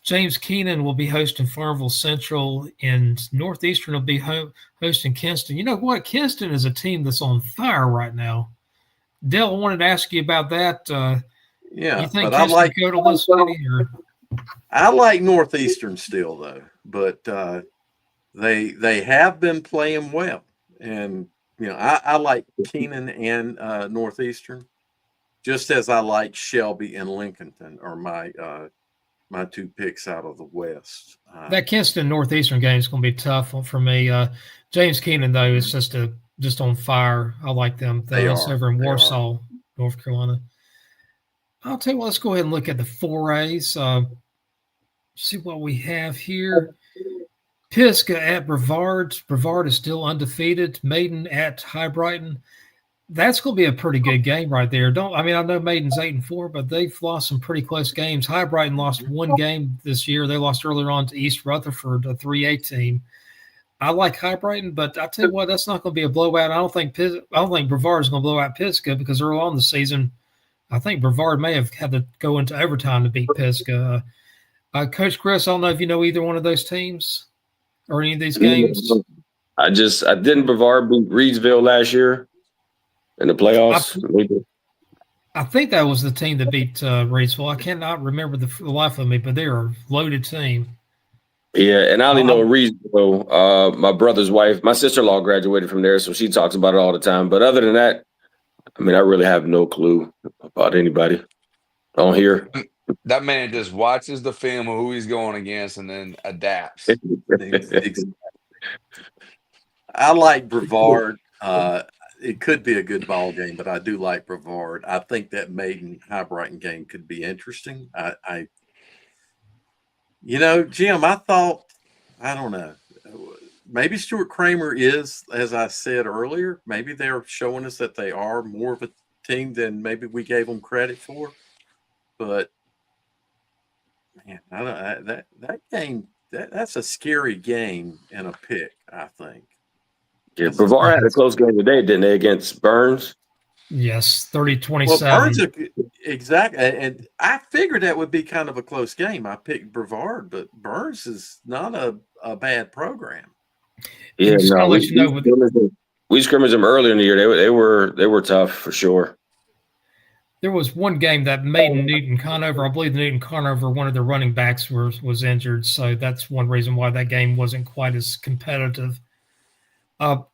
James Keenan will be hosting Farmville Central, and Northeastern will be hosting Kinston. You know what? Kinston is a team that's on fire right now. Dale, I wanted to ask you about that. Yeah, you think but Kinston go to Linscotty, or? I like Northeastern still, though, but they have been playing well, and you know I like Keenan and Northeastern, just as I like Shelby and Lincolnton are my 2 picks out of the West. That Kinston Northeastern game is going to be tough for me. James Keenan, though, is just on fire. I like them. They're over in Warsaw, North Carolina. I'll tell you what, let's go ahead and look at the 4As. See what we have here. Pisgah at Brevard. Brevard is still undefeated. Maiden at High Brighton. That's going to be a pretty good game right there. I know Maiden's 8-4, but they've lost some pretty close games. High Brighton lost one game this year. They lost earlier on to East Rutherford, a 3A team. I like High Brighton, but I tell you what, that's not going to be a blowout. I don't think Brevard is going to blow out Pisgah because early on in the season, I think Brevard may have had to go into overtime to beat Pisgah. Coach Chris, I don't know if you know either one of those teams or any of these games. I didn't Brevard beat Reedsville last year in the playoffs. I think that was the team that beat Reedsville. I cannot remember the life of me, but they're a loaded team. Yeah, and I only know Reedsville. My brother's wife, my sister-in-law graduated from there, so she talks about it all the time. But other than that, I really have no clue about anybody on here. That man just watches the film of who he's going against and then adapts. I like Brevard. It could be a good ball game, but I do like Brevard. I think that Maiden High Brighton game could be interesting. Jim, I thought, I don't know, maybe Stuart Kramer is, as I said earlier, maybe they're showing us that they are more of a team than maybe we gave them credit for. But man, that game, that's a scary game and a pick, I think. Yeah, Brevard had a close game today, didn't they, against Burns? Yes, 30-27. Well, Burns, exactly. And I figured that would be kind of a close game. I picked Brevard, but Burns is not a bad program. Yeah, no, we scrimmaged them earlier in the year. They were tough for sure. There was one game that Maiden Newton Conover, I believe Newton Conover, one of their running backs was injured, so that's one reason why that game wasn't quite as competitive.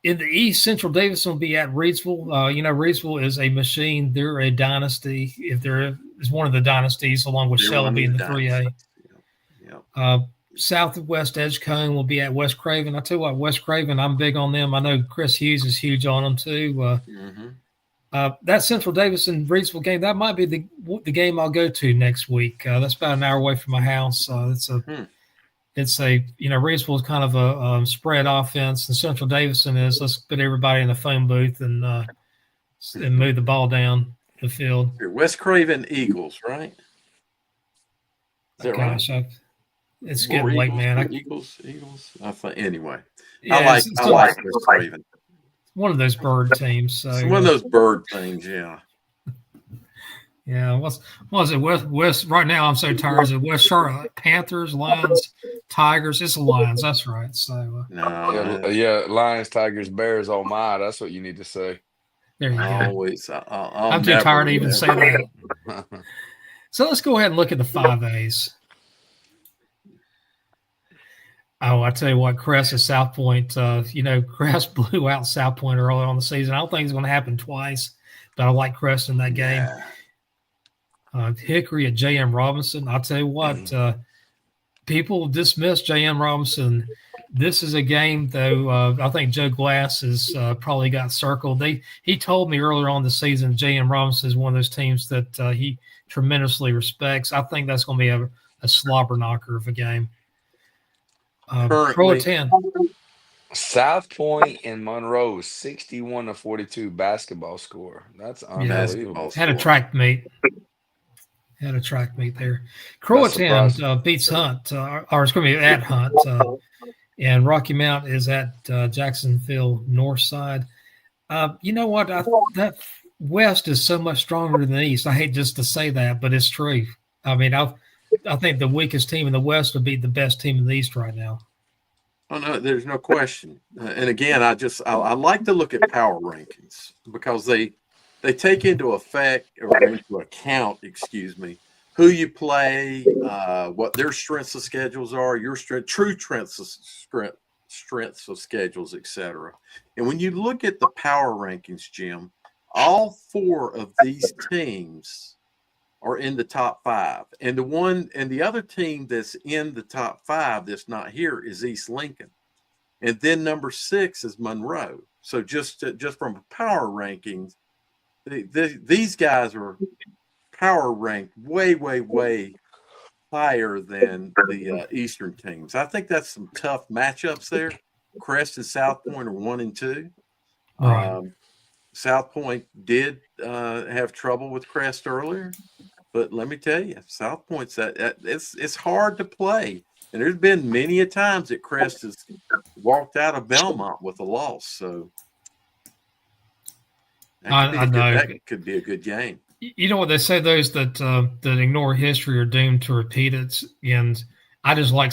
In the East, Central Davidson will be at Reedsville. Reedsville is a machine. They're a dynasty. If there is one of the dynasties, along with Shelby in the 3A. Yeah. Southwest Edgecombe will be at West Craven. I tell you what, West Craven, I'm big on them. I know Chris Hughes is huge on them too. That Central Davidson Reedsville game, that might be the game I'll go to next week. That's about an hour away from my house. Reedsville is kind of a spread offense, and Central Davidson is let's put everybody in the phone booth and move the ball down the field. West Craven Eagles, right? Is that right? It's getting late, man. Eagles. I think anyway. Yeah, I like West Craven. One of those bird teams. So, it's one of those bird things, yeah. Yeah, what was it? West. Right now, I'm so tired. Is it West Charlotte Panthers, Lions, Tigers? It's the Lions. That's right. So Lions, Tigers, Bears. Oh my, that's what you need to say. There you go. Always. I'm too tired to even say that. So let's go ahead and look at the 5As. Oh, I tell you what, Crest at South Point. Crest blew out South Point early on the season. I don't think it's going to happen twice, but I like Crest in that game. Yeah. Hickory at J.M. Robinson. I'll tell you what, people dismiss J.M. Robinson. This is a game, though, I think Joe Glass has probably got circled. He told me earlier on the season J.M. Robinson is one of those teams that he tremendously respects. I think that's going to be a slobber knocker of a game. Croatan. South Point and Monroe, 61-42 basketball score. That's unbelievable. Had a track meet. there. Croatan beats Hunt, or it's going to be at Hunt. And Rocky Mount is at Jacksonville North Side. You know what? That West is so much stronger than the East. I hate just to say that, but it's true. I mean, I think the weakest team in the West would be the best team in the East right now. Oh no, there's no question. And again, I like to look at power rankings because they take into account, who you play, what their strengths of schedules are, your true strengths of schedules, etc. And when you look at the power rankings, Jim, all four of these teams are in the top 5. And the other team that's in the top 5 that's not here is East Lincoln. And then number 6 is Monroe. So just from power rankings, these guys are power ranked way, way, way higher than the Eastern teams. I think that's some tough matchups there. Crest and South Point are 1 and 2. Right. South Point did have trouble with Crest earlier, but let me tell you, South Point's it's hard to play, and there's been many a times that Crest has walked out of Belmont with a loss. So that could be a good game. You know what they say? Those that ignore history are doomed to repeat it. And I just like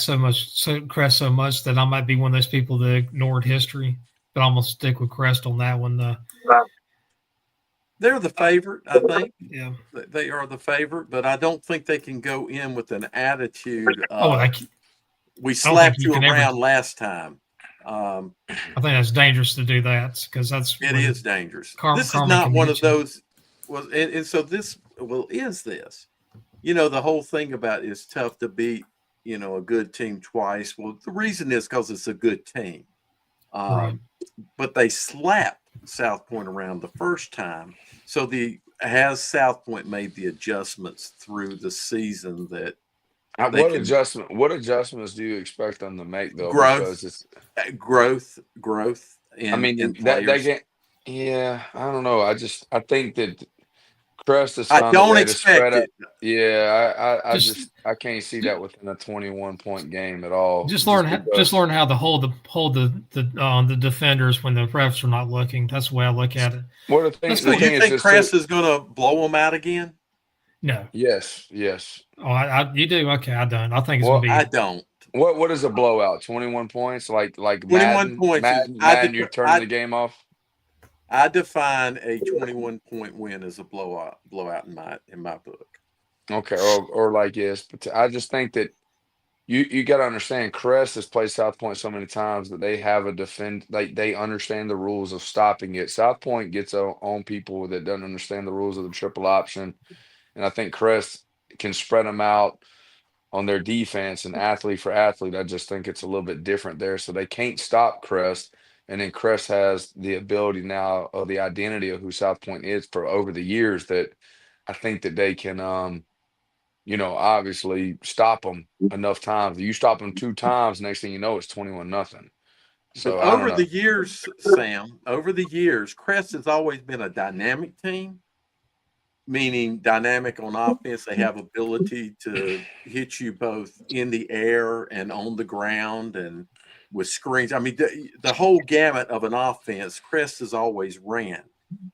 Crest so much that I might be one of those people that ignored history, but I'm gonna stick with Crest on that one. They're the favorite, I think. Yeah, they are the favorite, but I don't think they can go in with an attitude of we slapped you around last time. I think that's dangerous to do that because it is dangerous. This is not one of those. Well, and so this is this. The whole thing about it's tough to beat, a good team twice. Well, the reason is because it's a good team. Right. But they slapped South Point around the first time. So has South Point made the adjustments through the season that what adjustments do you expect them to make though? Growth. Yeah, I don't know. I think that Crest is. I don't expect it. Yeah, I can't see that within a 21-point game at all. Just learn how to hold the defenders when the refs are not looking. That's the way I look at it. You think Crest is going to blow them out again? No. Yes. Oh, you do? Okay, I don't. I think it's going to be. I don't. What is a blowout? 21 points? Like 21 points. Madden, you're turning the game off. I define a 21-point win as a blowout in my book. Okay, or like yes, but I just think that you got to understand Crest has played South Point so many times that they have they understand the rules of stopping it. South Point gets on people that don't understand the rules of the triple option, and I think Crest can spread them out on their defense and athlete for athlete. I just think it's a little bit different there, so they can't stop Crest. And then Crest has the ability now of the identity of who South Point is for over the years that I think that they can, obviously stop them enough times. You stop them 2 times, next thing you know, it's 21-0. So over the years, Sam, Crest has always been a dynamic team, meaning dynamic on offense. They have ability to hit you both in the air and on the ground and with screens. I mean, the whole gamut of an offense, Crest has always ran,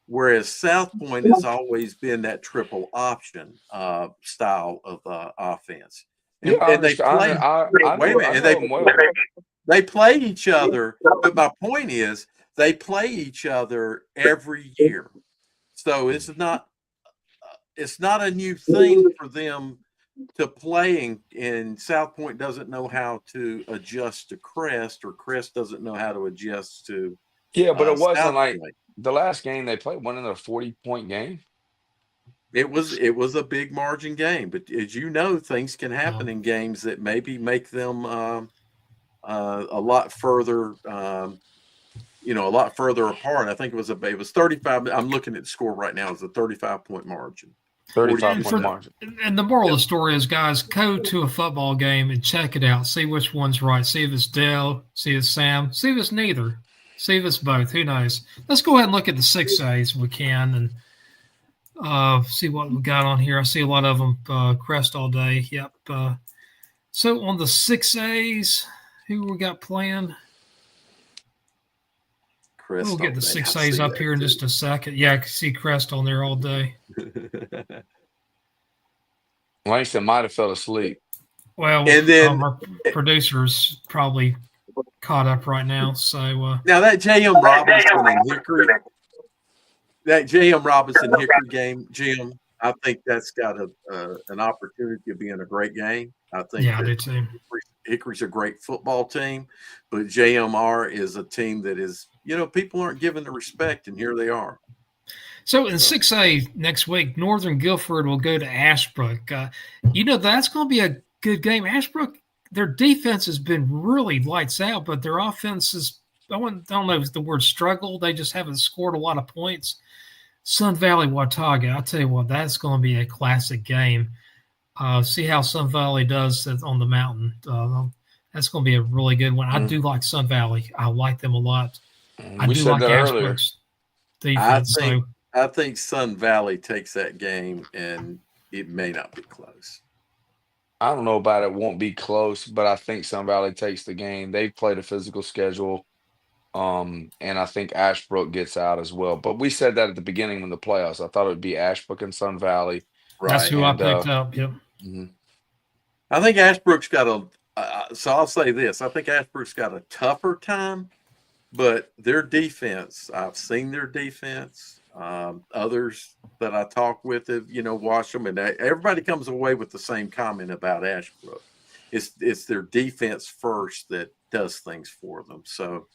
whereas South Point has always been that triple option style of offense. And, they play. Wait a minute, they play each other. But my point is, they play each other every year, so it's not a new thing for them to play, and South Point doesn't know how to adjust to Crest, or Crest doesn't know how to adjust to. Yeah, but it wasn't like the last game they played wasn't a 40-point game. It was a big margin game, but as you know, things can happen in games that maybe make them a lot further. A lot further apart. I think it was 35. I'm looking at the score right now. It's a 35-point margin. 35-point margin. And the moral of the story is, guys, go to a football game and check it out. See which one's right. See if it's Dale. See if it's Sam. See if it's neither. See if it's both. Who knows? Let's go ahead and look at the 6As if we can and see what we got on here. I see a lot of them Crest all day. Yep. So on the 6As, who we got playing? We'll get the 6As up here in just a second. Yeah, I can see Crest on there all day. Langston might have fell asleep. Well, and then our producer's probably caught up right now. So now that J.M. Robinson Hickory game, Jim, I think that's got an opportunity of being a great game. I think. Yeah, I do too. Hickory's a great football team, but JMR is a team that is, people aren't given the respect, and here they are. So in 6A next week, Northern Guilford will go to Ashbrook. That's going to be a good game. Ashbrook, their defense has been really lights out, but their offense is, I don't know if the word struggle. They just haven't scored a lot of points. Sun Valley Watauga. I tell you what, that's going to be a classic game. See how Sun Valley does on the mountain. That's going to be a really good one. I do like Sun Valley. I like them a lot. I We do said like that earlier. Ashbrook's defense. I think Sun Valley takes that game, and it may not be close. I don't know about it won't be close, but I think Sun Valley takes the game. They've played a physical schedule. And I think Ashbrook gets out as well. But we said that at the beginning when the playoffs. I thought it would be Ashbrook and Sun Valley. That's who I picked up. Yep. I think Ashbrook's got so I'll say this. I think Ashbrook's got a tougher time, but their defense, I've seen their defense. Others that I talk with have, watched them, and everybody comes away with the same comment about Ashbrook. It's their defense first that does things for them. So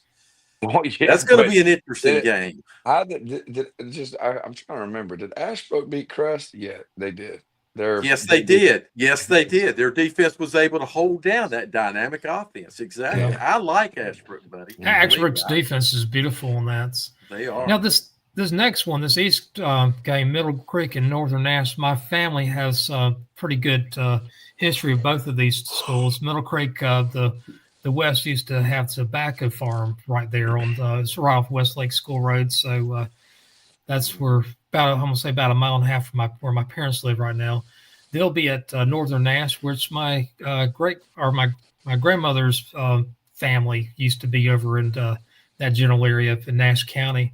that's going to be an interesting game. I'm trying to remember. Did Ashbrook beat Crest? Yeah, they did. Yes, they did. Yes, they did. Their defense was able to hold down that dynamic offense. Exactly. Yeah. I like Ashbrook, buddy. Ashbrook's defense is beautiful, and they are. Now this next one, this East game, Middle Creek and Northern Nash. My family has pretty good history of both of these schools. Middle Creek, the West used to have tobacco farm right there on it's right off Westlake School Road. So that's where I'm gonna say about a mile and a half from where my parents live right now. They'll be at Northern Nash, which my my grandmother's family used to be over in that general area in Nash County.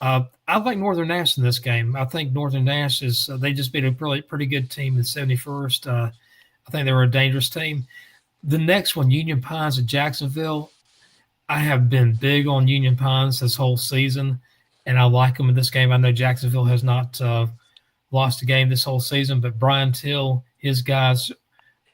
I like Northern Nash in this game. I think Northern Nash they just beat a pretty good team in 71st. I think they were a dangerous team. The next one, Union Pines at Jacksonville. I have been big on Union Pines this whole season, and I like them in this game. I know Jacksonville has not lost a game this whole season, but Brian Till, his guys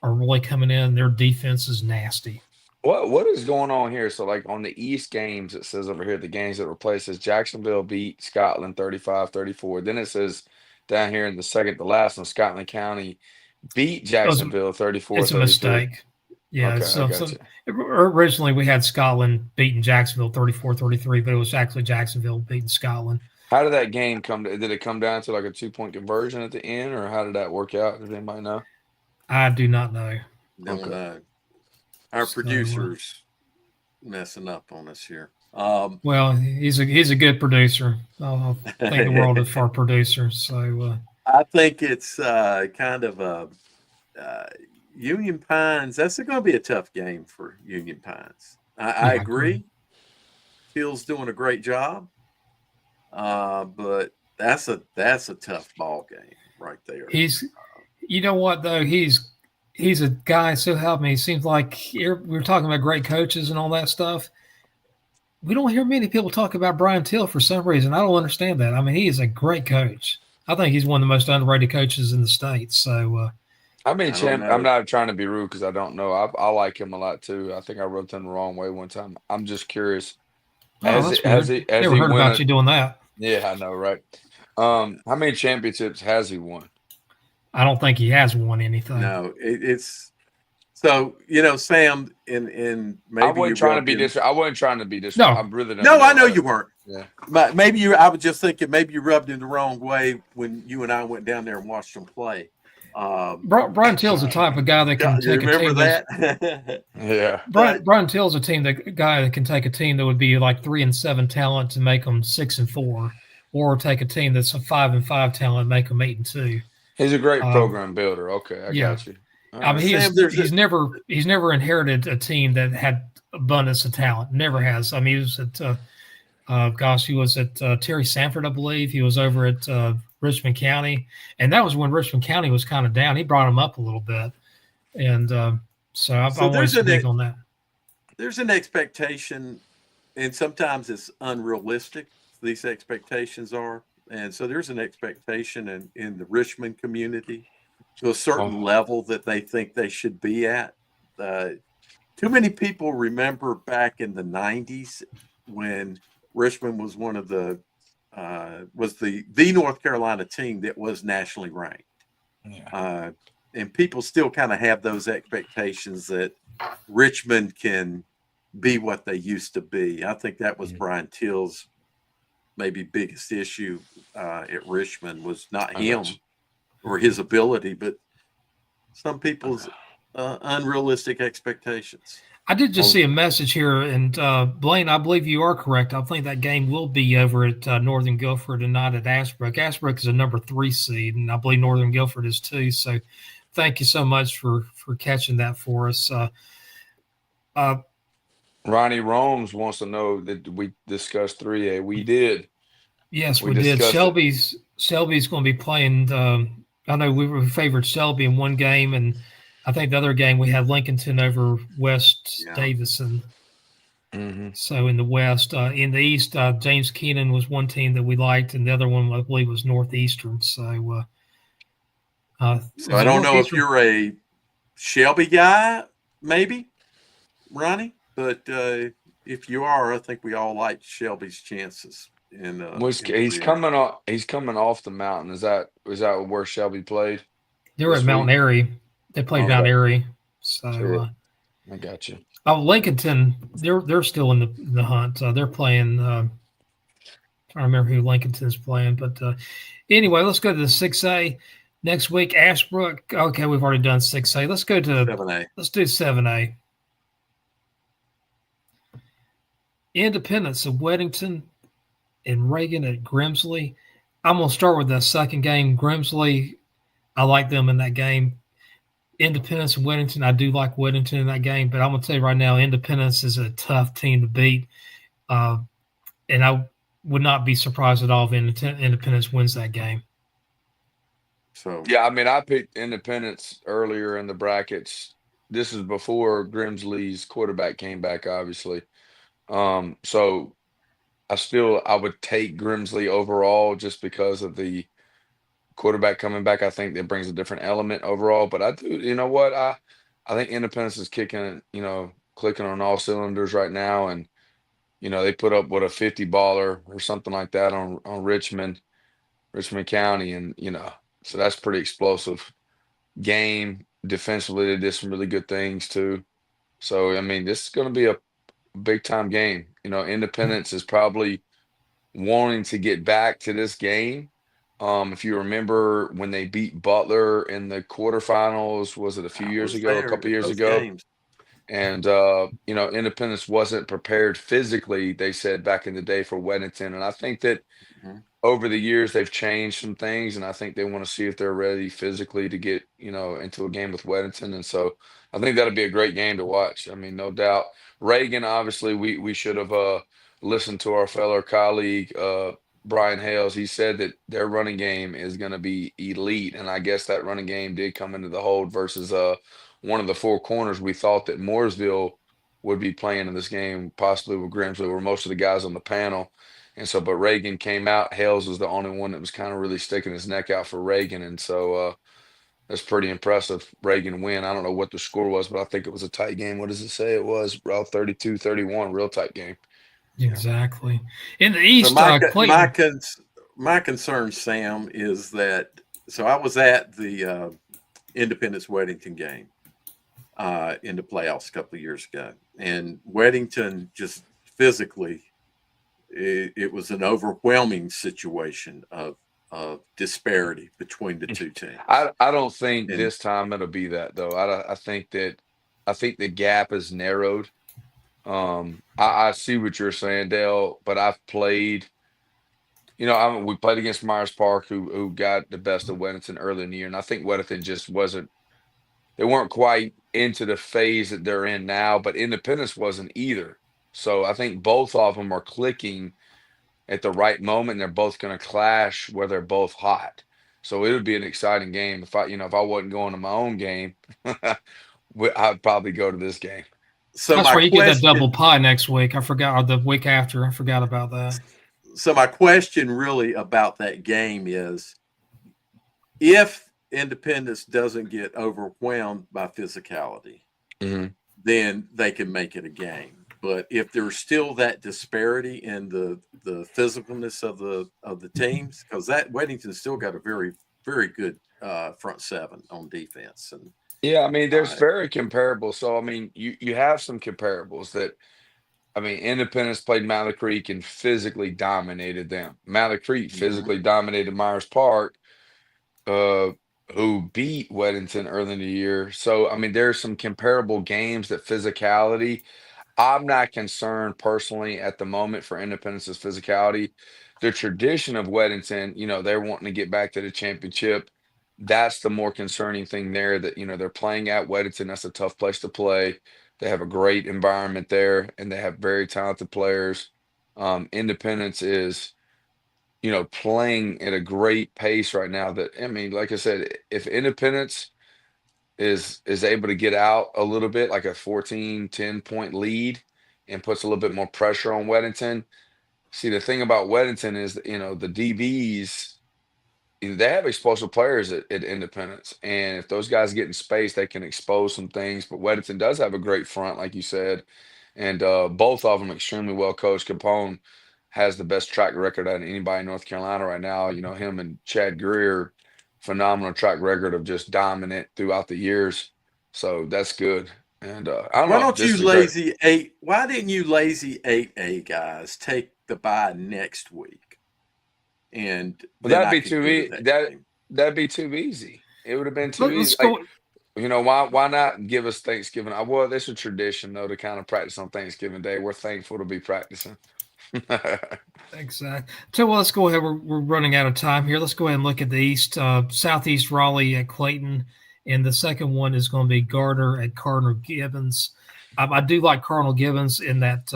are really coming in. Their defense is nasty. What is going on here? So, like on the East games, it says over here, the games that replaces Jacksonville beat Scotland 35-34. Then it says down here in the second to last one, Scotland County beat Jacksonville 34-33. It's a mistake. Yeah. Okay, originally we had Scotland beating Jacksonville 34-33, but it was actually Jacksonville beating Scotland. How did that game did it come down to like a 2-point conversion at the end, or how did that work out? Does anybody know? I do not know. No. Our producer's messing up on us here. Well, he's a good producer. I think the world of our producer. So I think it's kind of a Union Pines. That's going to be a tough game for Union Pines. I agree. Phil's doing a great job, but that's a tough ball game right there. You know what though, he's a guy, so help me. It seems like we're talking about great coaches and all that stuff. We don't hear many people talk about Brian Till for some reason. I don't understand that. I mean, he is a great coach. I think he's one of the most underrated coaches in the state. So, I'm not trying to be rude because I don't know. I like him a lot too. I think I rubbed him the wrong way one time. I'm just curious. Never heard about you doing that. Yeah, I know, right? How many championships has he won? I don't think he has won anything. No, it's so Sam. In maybe I wasn't trying to be disrespectful. I wasn't trying to be disrespectful. No, I really don't. No, I know you weren't. Yeah, but maybe you. I was just thinking maybe you rubbed him the wrong way when you and I went down there and watched him play. Brian Till's the type of guy that can take a team. That? Yeah. Brian Till's a guy that can take a team that would be like 3-7 talent to make them 6-4, or take a team that's a 5-5 talent and make them 8-2. He's a great program builder. Okay, I got you. I mean, he's never inherited a team that had abundance of talent. Never has. I mean, he was at he was at Terry Sanford, I believe. He was over at Richmond County, and that was when Richmond County was kind of down. He brought him up a little bit, and so I've always big on that. There's an expectation, and sometimes it's unrealistic. These expectations are. And so there's an expectation in the Richmond community to a certain level that they think they should be at. Too many people remember back in the 90s when Richmond was one of the North Carolina team that was nationally ranked. Yeah. And people still kind of have those expectations that Richmond can be what they used to be. I think that was Brian Till's maybe biggest issue at Richmond was not I him got you. or his ability, but some people's unrealistic expectations. I did just see a message here, and Blaine, I believe you are correct. I think that game will be over at Northern Guilford and not at Ashbrook. Ashbrook is a number 3 seed, and I believe Northern Guilford is too. So, thank you so much for catching that for us. Ronnie Romes wants to know that we discussed 3A. We did. Yes, We we did. discussed it. Shelby's going to be playing. I know we favored Shelby in one game, and I think the other game we had Lincolnton over West Davison. Mm-hmm. So in the West, in the East, James Keenan was one team that we liked, and the other one I believe was Northeastern. So, I don't know if you're a Shelby guy, maybe, Ronnie, but if you are, I think we all like Shelby's chances. He's coming off the mountain. Is that where Shelby played? They were at Mount Airy. They played Mount Airy. So I got you. Oh, Lincolnton, they're still in the hunt. They're playing. I don't remember who Lincolnton's playing, but anyway, let's go to the 6A next week. Ashbrook. Okay, we've already done 6A. Let's go to 7A. Let's do 7A. Independence of Weddington and Reagan at Grimsley. I'm going to start with the second game. Grimsley, I like them in that game. Independence and Weddington, I do like Weddington in that game, but I'm going to tell you right now, Independence is a tough team to beat. And I would not be surprised at all if Independence wins that game. So yeah, I mean, I picked Independence earlier in the brackets. This is before Grimsley's quarterback came back, obviously. So I would take Grimsley overall just because of the quarterback coming back. I think that brings a different element overall. But I do, you know what? I think Independence is clicking on all cylinders right now. And, they put up a 50-baller or something like that on Richmond County. And, so that's pretty explosive game. Defensively, they did some really good things too. So, I mean, this is going to be a big time game. Independence is probably wanting to get back to this game. If you remember when they beat Butler in the quarterfinals, was it a couple years ago? Games. And, Independence wasn't prepared physically, they said back in the day, for Weddington. And I think that over the years, they've changed some things, and I think they want to see if they're ready physically to get, into a game with Weddington. And so I think that'll be a great game to watch. I mean, no doubt. Reagan, obviously, we should have listened to our fellow colleague, Brian Hales. He said that their running game is going to be elite, and I guess that running game did come into the hold versus one of the 4 corners. We thought that Mooresville would be playing in this game, possibly with Grimsley, where most of the guys on the panel. And so, but Reagan came out. Hales was the only one that was kind of really sticking his neck out for Reagan, and so that's pretty impressive. Reagan win. I don't know what the score was, but I think it was a tight game. What does it say? It was around 32-31, real tight game. Exactly. In the East, so my concern, Sam, is that I was at the Independence Weddington game in the playoffs a couple of years ago, and Weddington just physically, it was an overwhelming situation of disparity between the two teams. I don't think this time it'll be that, though. I think the gap is narrowed. I see what you're saying, Dale, but I've played, we played against Myers Park, who got the best of Weddington early in the year. And I think Weddington just they weren't quite into the phase that they're in now, but Independence wasn't either. So I think both of them are clicking at the right moment. They're both going to clash where they're both hot. So it would be an exciting game. If I wasn't going to my own game, I'd probably go to this game. So that's where you get that double pie next week. I forgot, or the week after. I forgot about that. So my question really about that game is, if Independence doesn't get overwhelmed by physicality, then they can make it a game. But if there's still that disparity in the physicalness of the teams, because that Weddington's still got a very, very good front seven on defense. And yeah, I mean, there's very comparable. So I mean, you have some comparables that I mean, Independence played Malley Creek and physically dominated them. Malley Creek physically dominated Myers Park, uh, who beat Weddington early in the year. So, I mean, there's some comparable games that physicality. I'm not concerned personally at the moment for Independence's physicality. The tradition of Weddington, they're wanting to get back to the championship. That's the more concerning thing there that, they're playing at Weddington. That's a tough place to play. They have a great environment there and they have very talented players. Independence is, playing at a great pace right now that, I mean, like I said, if Independence is able to get out a little bit, like a 10 point lead, and puts a little bit more pressure on Weddington. See, the thing about Weddington is that, the DBs, they have explosive players at Independence. And if those guys get in space, they can expose some things. But Weddington does have a great front, like you said. And both of them extremely well coached. Capone has the best track record out of anybody in North Carolina right now. Him and Chad Greer, phenomenal track record of just dominant throughout the years. So that's good. And I don't Why know. don't This you is a great. lazy eight? Why didn't you lazy 8A guys take the bye next week? And But then that'd I be could too go to easy. that game. That'd be too easy. It would have been too Let's easy. go. Why not give us Thanksgiving? Well, this is a tradition though to kind of practice on Thanksgiving Day. We're thankful to be practicing. Exactly. So well, let's go ahead. We're running out of time here. Let's go ahead and look at the East. Southeast Raleigh at Clayton, and the second one is going to be Gardner at Cardinal Gibbons. I do like Cardinal Gibbons in that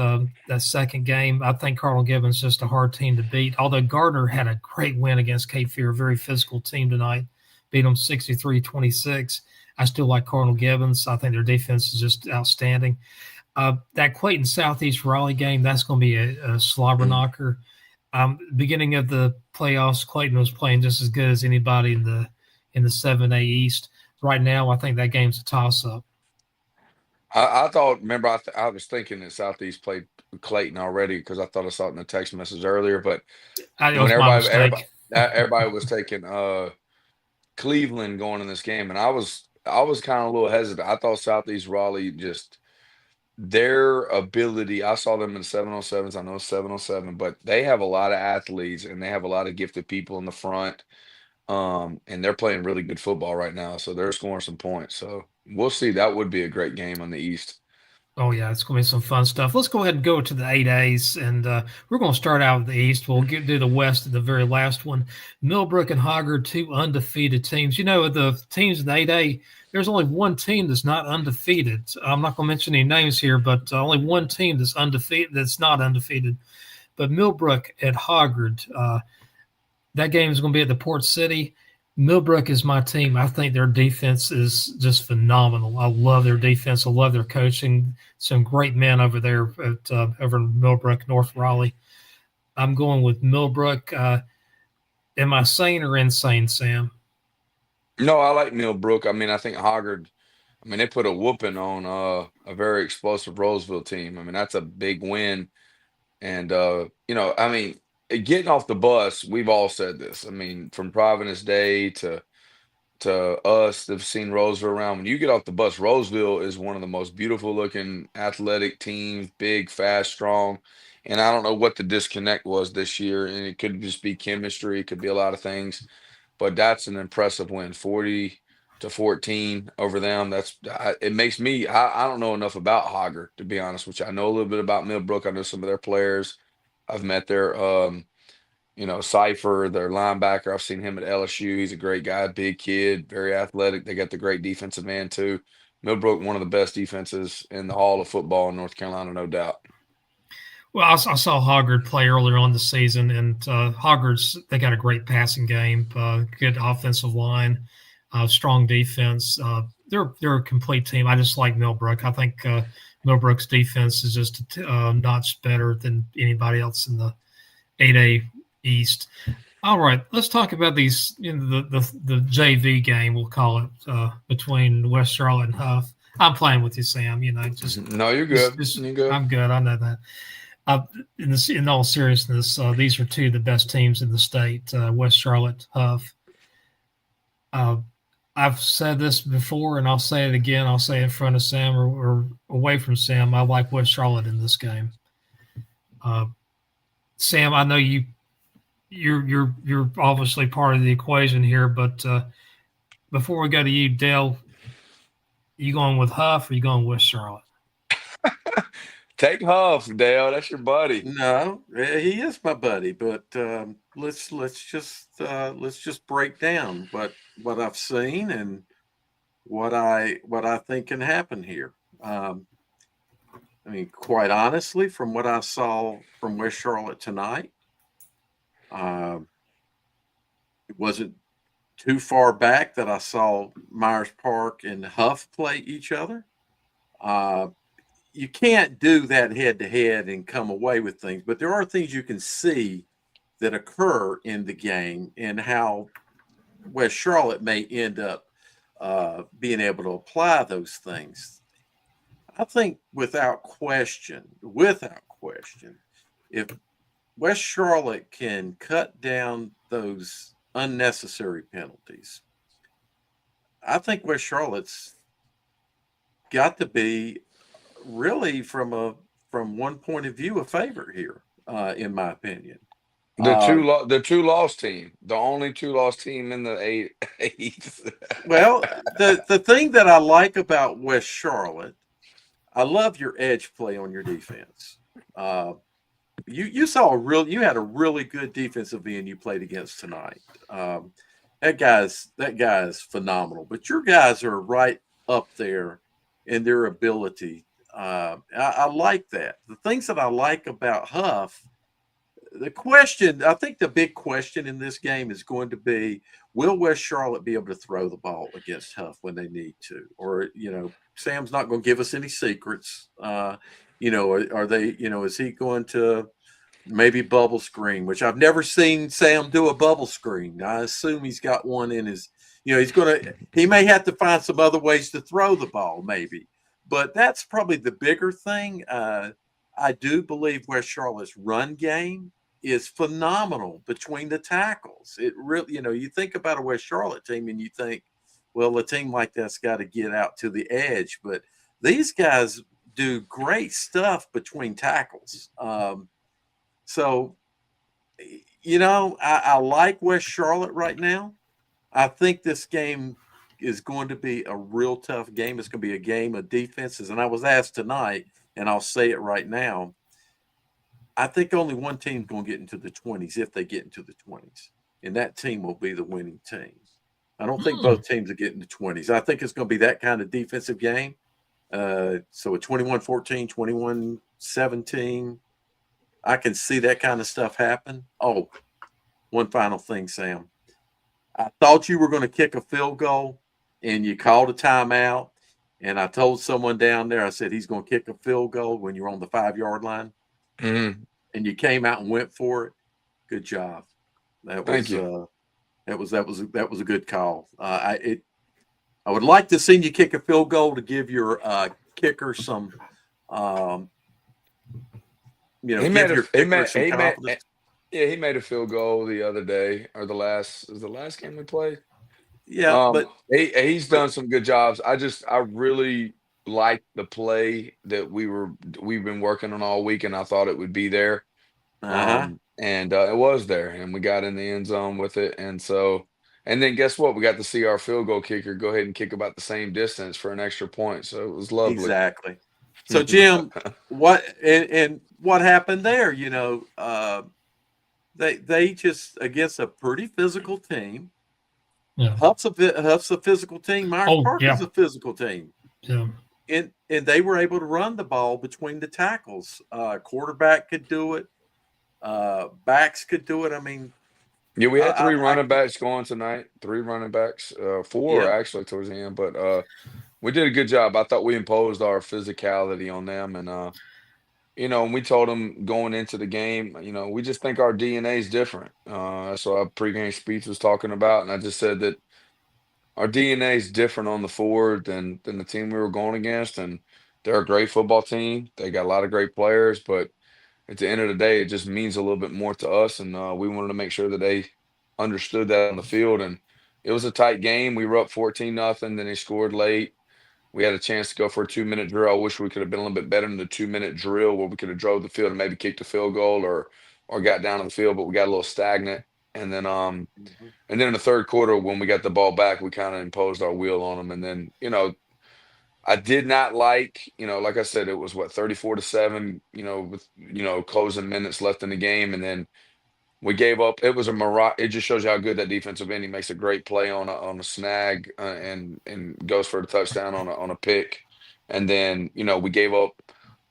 second game. I think Cardinal Gibbons is just a hard team to beat. Although Gardner had a great win against Cape Fear, a very physical team tonight, beat them 63-26. I still like Cardinal Gibbons. I think their defense is just outstanding. That Clayton Southeast Raleigh game, that's going to be a slobber knocker. Beginning of the playoffs, Clayton was playing just as good as anybody in the 7A East. Right now, I think that game's a toss-up. I thought. Remember, I was thinking that Southeast played Clayton already because I thought I saw it in the text message earlier. But That when was my mistake. everybody was taking Cleveland going in this game, and I was kind of a little hesitant. I thought Southeast Raleigh just their ability. I saw them in 707s. I know 707, but they have a lot of athletes and they have a lot of gifted people in the front. And they're playing really good football right now, so they're scoring some points. So we'll see. That would be a great game on the East. Oh, yeah, it's going to be some fun stuff. Let's go ahead and go to the 8As, and we're going to start out with the East. We'll do the West at the very last one. Millbrook and Hoggard, two undefeated teams. The teams in the 8A, there's only one team that's not undefeated. I'm not going to mention any names here, but only one team that's undefeated that's not undefeated. But Millbrook at Hoggard, that game is going to be at the Port City. Millbrook is my team. I think their defense is just phenomenal. I love their defense. I love their coaching. Some great men over there at over in Millbrook, North Raleigh. I'm going with Millbrook. Am I sane or insane, Sam? No, I like Millbrook. I mean, I think Hoggard. I mean, they put a whooping on a very explosive Roseville team. I mean, that's a big win. And I mean, getting off the bus, we've all said this. I mean, from Providence Day to us that've seen Roseville around. When you get off the bus, Roseville is one of the most beautiful looking athletic teams, big, fast, strong. And I don't know what the disconnect was this year. And it could just be chemistry, it could be a lot of things. But that's an impressive win, 40-14 over them. It makes me. I don't know enough about Hoggard, to be honest with you. I know a little bit about Millbrook. I know some of their players. I've met their, Cypher, their linebacker. I've seen him at LSU. He's a great guy, big kid, very athletic. They got the great defensive man too. Millbrook, one of the best defenses in the Hall of Football in North Carolina, no doubt. Well, I saw Hoggard play earlier on the season, and they got a great passing game, good offensive line, strong defense. They're a complete team. I just like Millbrook. I think Millbrook's defense is just a notch better than anybody else in the 8A East. All right, let's talk about these. The JV game, we'll call it, between West Charlotte and Huff. I'm playing with you, Sam. No, you're good. You're good. I'm good. I know that. In all seriousness, these are two of the best teams in the state, West Charlotte, Huff. I've said this before, and I'll say it again. I'll say it in front of Sam or away from Sam. I like West Charlotte in this game. Sam, I know you're obviously part of the equation here, but before we go to you, Dale, you going with Huff or you going with Charlotte? Take Huff, Dale. That's your buddy. No, he is my buddy, but let's just break down what I've seen and what I think can happen here. I mean, quite honestly, from what I saw from West Charlotte tonight, it wasn't too far back that I saw Myers Park and Huff play each other. You can't do that head to head and come away with things, but there are things you can see that occur in the game and how West Charlotte may end up being able to apply those things. I think without question, if West Charlotte can cut down those unnecessary penalties, I think West Charlotte's got to be really from one point of view a favorite here, in my opinion. The two loss team, the only two loss team in the eight. Well, the thing that I like about West Charlotte, I love your edge play on your defense. You had a really good defensive end you played against tonight. That guy's phenomenal. But your guys are right up there in their ability. I like that. The things that I like about Huff, I think the big question in this game is going to be, will West Charlotte be able to throw the ball against Huff when they need to? Or, Sam's not going to give us any secrets. Are they, is he going to maybe bubble screen, which I've never seen Sam do a bubble screen. I assume he's got one in his, he may have to find some other ways to throw the ball, maybe. But that's probably the bigger thing. I do believe West Charlotte's run game is phenomenal between the tackles. It really, you think about a West Charlotte team and you think, well, a team like that's got to get out to the edge. But these guys do great stuff between tackles. So, I like West Charlotte right now. I think this game is going to be a real tough game. It's going to be a game of defenses. And I was asked tonight, and I'll say it right now, I think only one team's going to get into the 20s if they get into the 20s. And that team will be the winning team. I don't think both teams will get in the 20s. I think it's going to be that kind of defensive game. So a 21-14, 21-17, I can see that kind of stuff happen. Oh, one final thing, Sam. I thought you were going to kick a field goal, and you called a timeout. And I told someone down there, I said, he's going to kick a field goal when you're on the 5-yard line. Mm-hmm. And you came out and went for it. Good job. Thank you. That was a good call. I would like to see you kick a field goal to give your kicker some, he made a field goal the other day, or the last game we played. Yeah, but he's done some good jobs. I really like the play that we've been working on all week, and I thought it would be there. And it was there, and we got in the end zone with it. And then guess what? We got to see our field goal kicker go ahead and kick about the same distance for an extra point. So it was lovely. Exactly. So Jim, what happened there? They just, against a pretty physical team. Yeah. Huff's a physical team. Myers Park is a physical team. Yeah. And they were able to run the ball between the tackles. Quarterback could do it. Backs could do it. I mean, yeah, we had three running backs going tonight. 3 running backs, 4 actually towards the end. But we did a good job. I thought we imposed our physicality on them, and and we told them going into the game, we just think our DNA is different. That's what our pregame speech was talking about, and I just said that our DNA is different on the forward than the team we were going against, and they're a great football team. They got a lot of great players, but at the end of the day, it just means a little bit more to us, and we wanted to make sure that they understood that on the field. And it was a tight game. We were up 14-0, then they scored late. We had a chance to go for a 2-minute drill. I wish we could have been a little bit better in the 2-minute drill where we could have drove the field and maybe kicked a field goal or got down on the field, but we got a little stagnant. And then in the third quarter, when we got the ball back, we kind of imposed our will on them. And then, I did not like, like I said, it was 34-7, with, closing minutes left in the game. And then we gave up. It was a mirage. It just shows you how good that defensive end. He makes a great play on a snag and goes for a touchdown on a pick. And then, we gave up.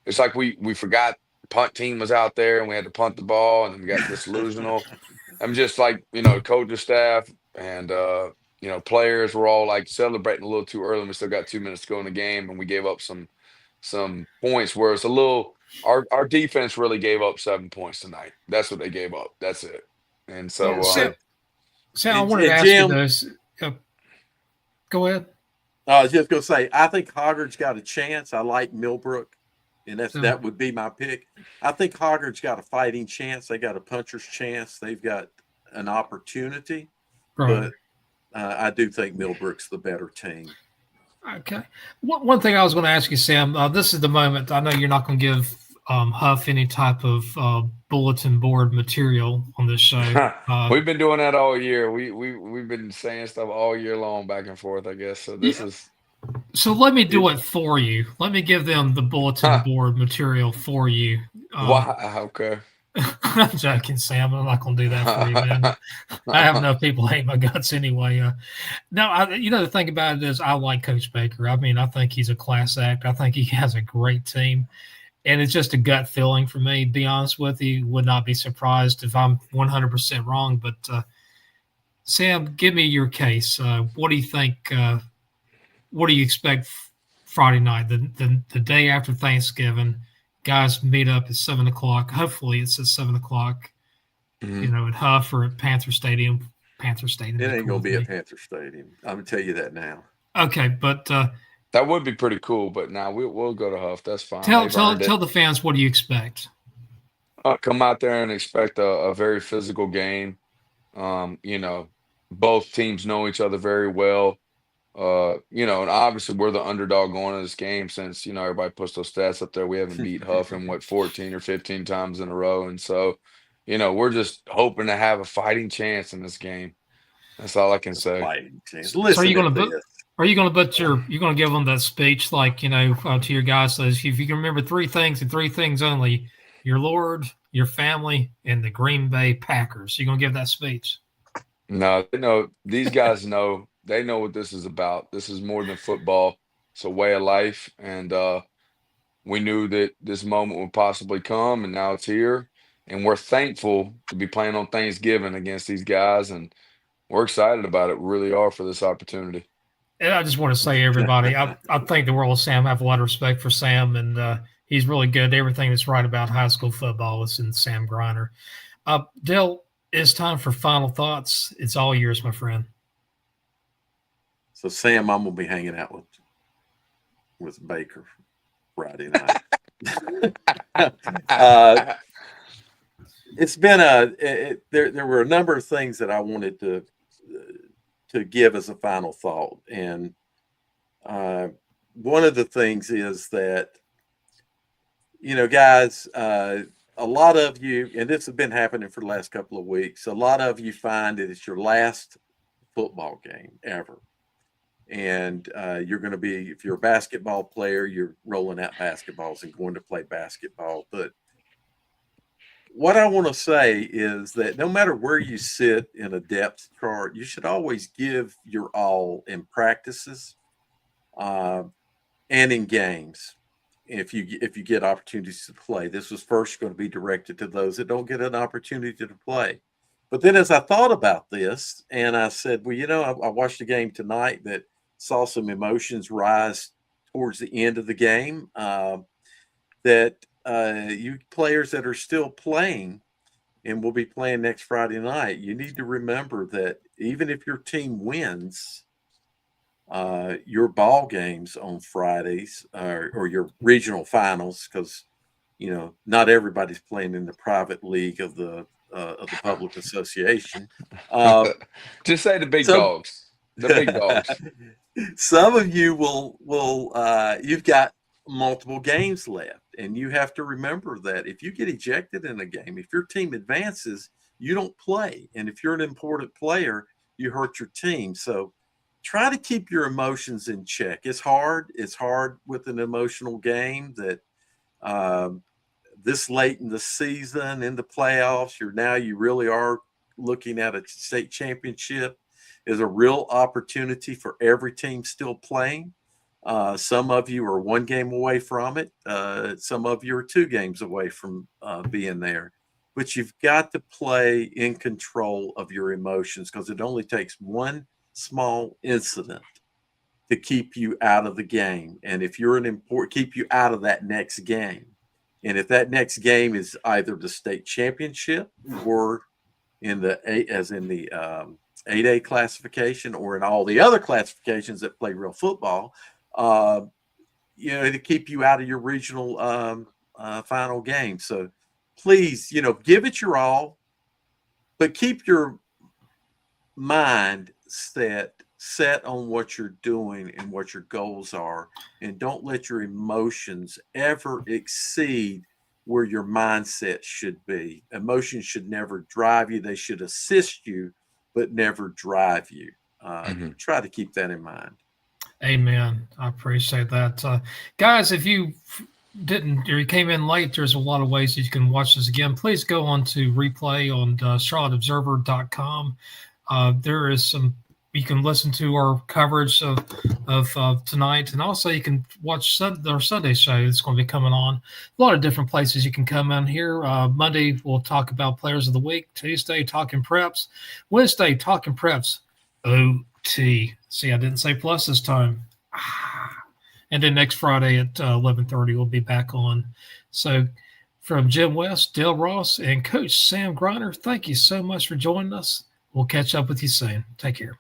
It's like we forgot punt team was out there and we had to punt the ball and then we got disillusional. I'm just like, coaching staff and, players were all like celebrating a little too early. And we still got 2 minutes to go in the game and we gave up some points where it's a little, our defense really gave up 7 points tonight. That's what they gave up. That's it. And so, Sam, I wanted to ask you this. Go ahead. I was just going to say, I think Hoggard's got a chance. I like Millbrook, and that would be my pick. I think Hoggard's got a fighting chance. They got a puncher's chance. They've got an opportunity. Right. But I do think Millbrook's the better team. Okay. One thing I was going to ask you, Sam, this is the moment. I know you're not going to give Huff any type of bulletin board material on this show. We've been doing that all year. We've been saying stuff all year long, back and forth, I guess. So this is. So let me do it for you. Let me give them the bulletin board material for you. Wow. Okay. I'm joking, Sam. I'm not going to do that for you, man. I have enough people hate my guts anyway. No, the thing about it is I like Coach Baker. I mean, I think he's a class act. I think he has a great team. And it's just a gut feeling for me, to be honest with you. Would not be surprised if I'm 100% wrong. But, Sam, give me your case. What do you think? What do you expect Friday night, the day after Thanksgiving? Guys meet up at 7 o'clock. Hopefully it's at 7 o'clock, at Huff or at Panther Stadium. Panther Stadium. It ain't going to be at Panther Stadium. I'm going to tell you that now. Okay, but that would be pretty cool. But now we'll go to Huff. That's fine. Tell the fans, what do you expect? Come out there and expect a very physical game. Both teams know each other very well. And obviously we're the underdog going into this game since, everybody puts those stats up there. We haven't beat Huff in 14 or 15 times in a row. And so, we're just hoping to have a fighting chance in this game. That's all I can say. Fighting chance. So are you going to give them that speech like, to your guys says, if you can remember 3 things and 3 things only, your Lord, your family, and the Green Bay Packers. You're going to give that speech? No, these guys know. They know what this is about. This is more than football. It's a way of life. And we knew that this moment would possibly come, and now it's here. And we're thankful to be playing on Thanksgiving against these guys. And we're excited about it. We really are for this opportunity. And I just want to say, everybody, I think the world of Sam. I have a lot of respect for Sam, and he's really good. Everything that's right about high school football is in Sam Griner. Dale, it's time for final thoughts. It's all yours, my friend. So, Sam, I'm going to be hanging out with Baker Friday night. It's been there were a number of things that I wanted to give as a final thought. And one of the things is that, guys, a lot of you, and this has been happening for the last couple of weeks, a lot of you find that it's your last football game ever. And you're going to be, if you're a basketball player, you're rolling out basketballs and going to play basketball. But what I want to say is that no matter where you sit in a depth chart, you should always give your all in practices and in games. If you get opportunities to play, this was first going to be directed to those that don't get an opportunity to play. But then as I thought about this, and I said, well, I watched a game tonight that saw some emotions rise towards the end of the game, that you players that are still playing and will be playing next Friday night, you need to remember that even if your team wins your ball games on Fridays or your regional finals, because, not everybody's playing in the private league of the public association. Just say the big dogs. The big dogs. Some of you will you've got multiple games left, and you have to remember that if you get ejected in a game, if your team advances, you don't play, and if you're an important player, you hurt your team. So try to keep your emotions in check. It's hard. It's hard with an emotional game that this late in the season, in the playoffs, you really are looking at a state championship is a real opportunity for every team still playing. Some of you are one game away from it. Some of you are 2 games away from being there. But you've got to play in control of your emotions because it only takes one small incident to keep you out of the game. And if you're keep you out of that next game. And if that next game is either the state championship or in the 8A classification or in all the other classifications that play real football, to keep you out of your regional final game. So please, give it your all, but keep your mind set on what you're doing and what your goals are, and don't let your emotions ever exceed where your mindset should be. Emotions should never drive you. They should assist you, but never drive you. Try to keep that in mind. Amen. I appreciate that. Guys, if you didn't or you came in late, there's a lot of ways that you can watch this again. Please go on to replay on charlotteobserver.com. There is you can listen to our coverage of tonight, and also you can watch our Sunday show that's going to be coming on. A lot of different places you can come in here. Monday, we'll talk about players of the week. Tuesday, talking preps. Wednesday, talking preps. OT. See, I didn't say plus this time. And then next Friday at 11:30, we'll be back on. So from Jim West, Dale Ross, and Coach Sam Griner, thank you so much for joining us. We'll catch up with you soon. Take care.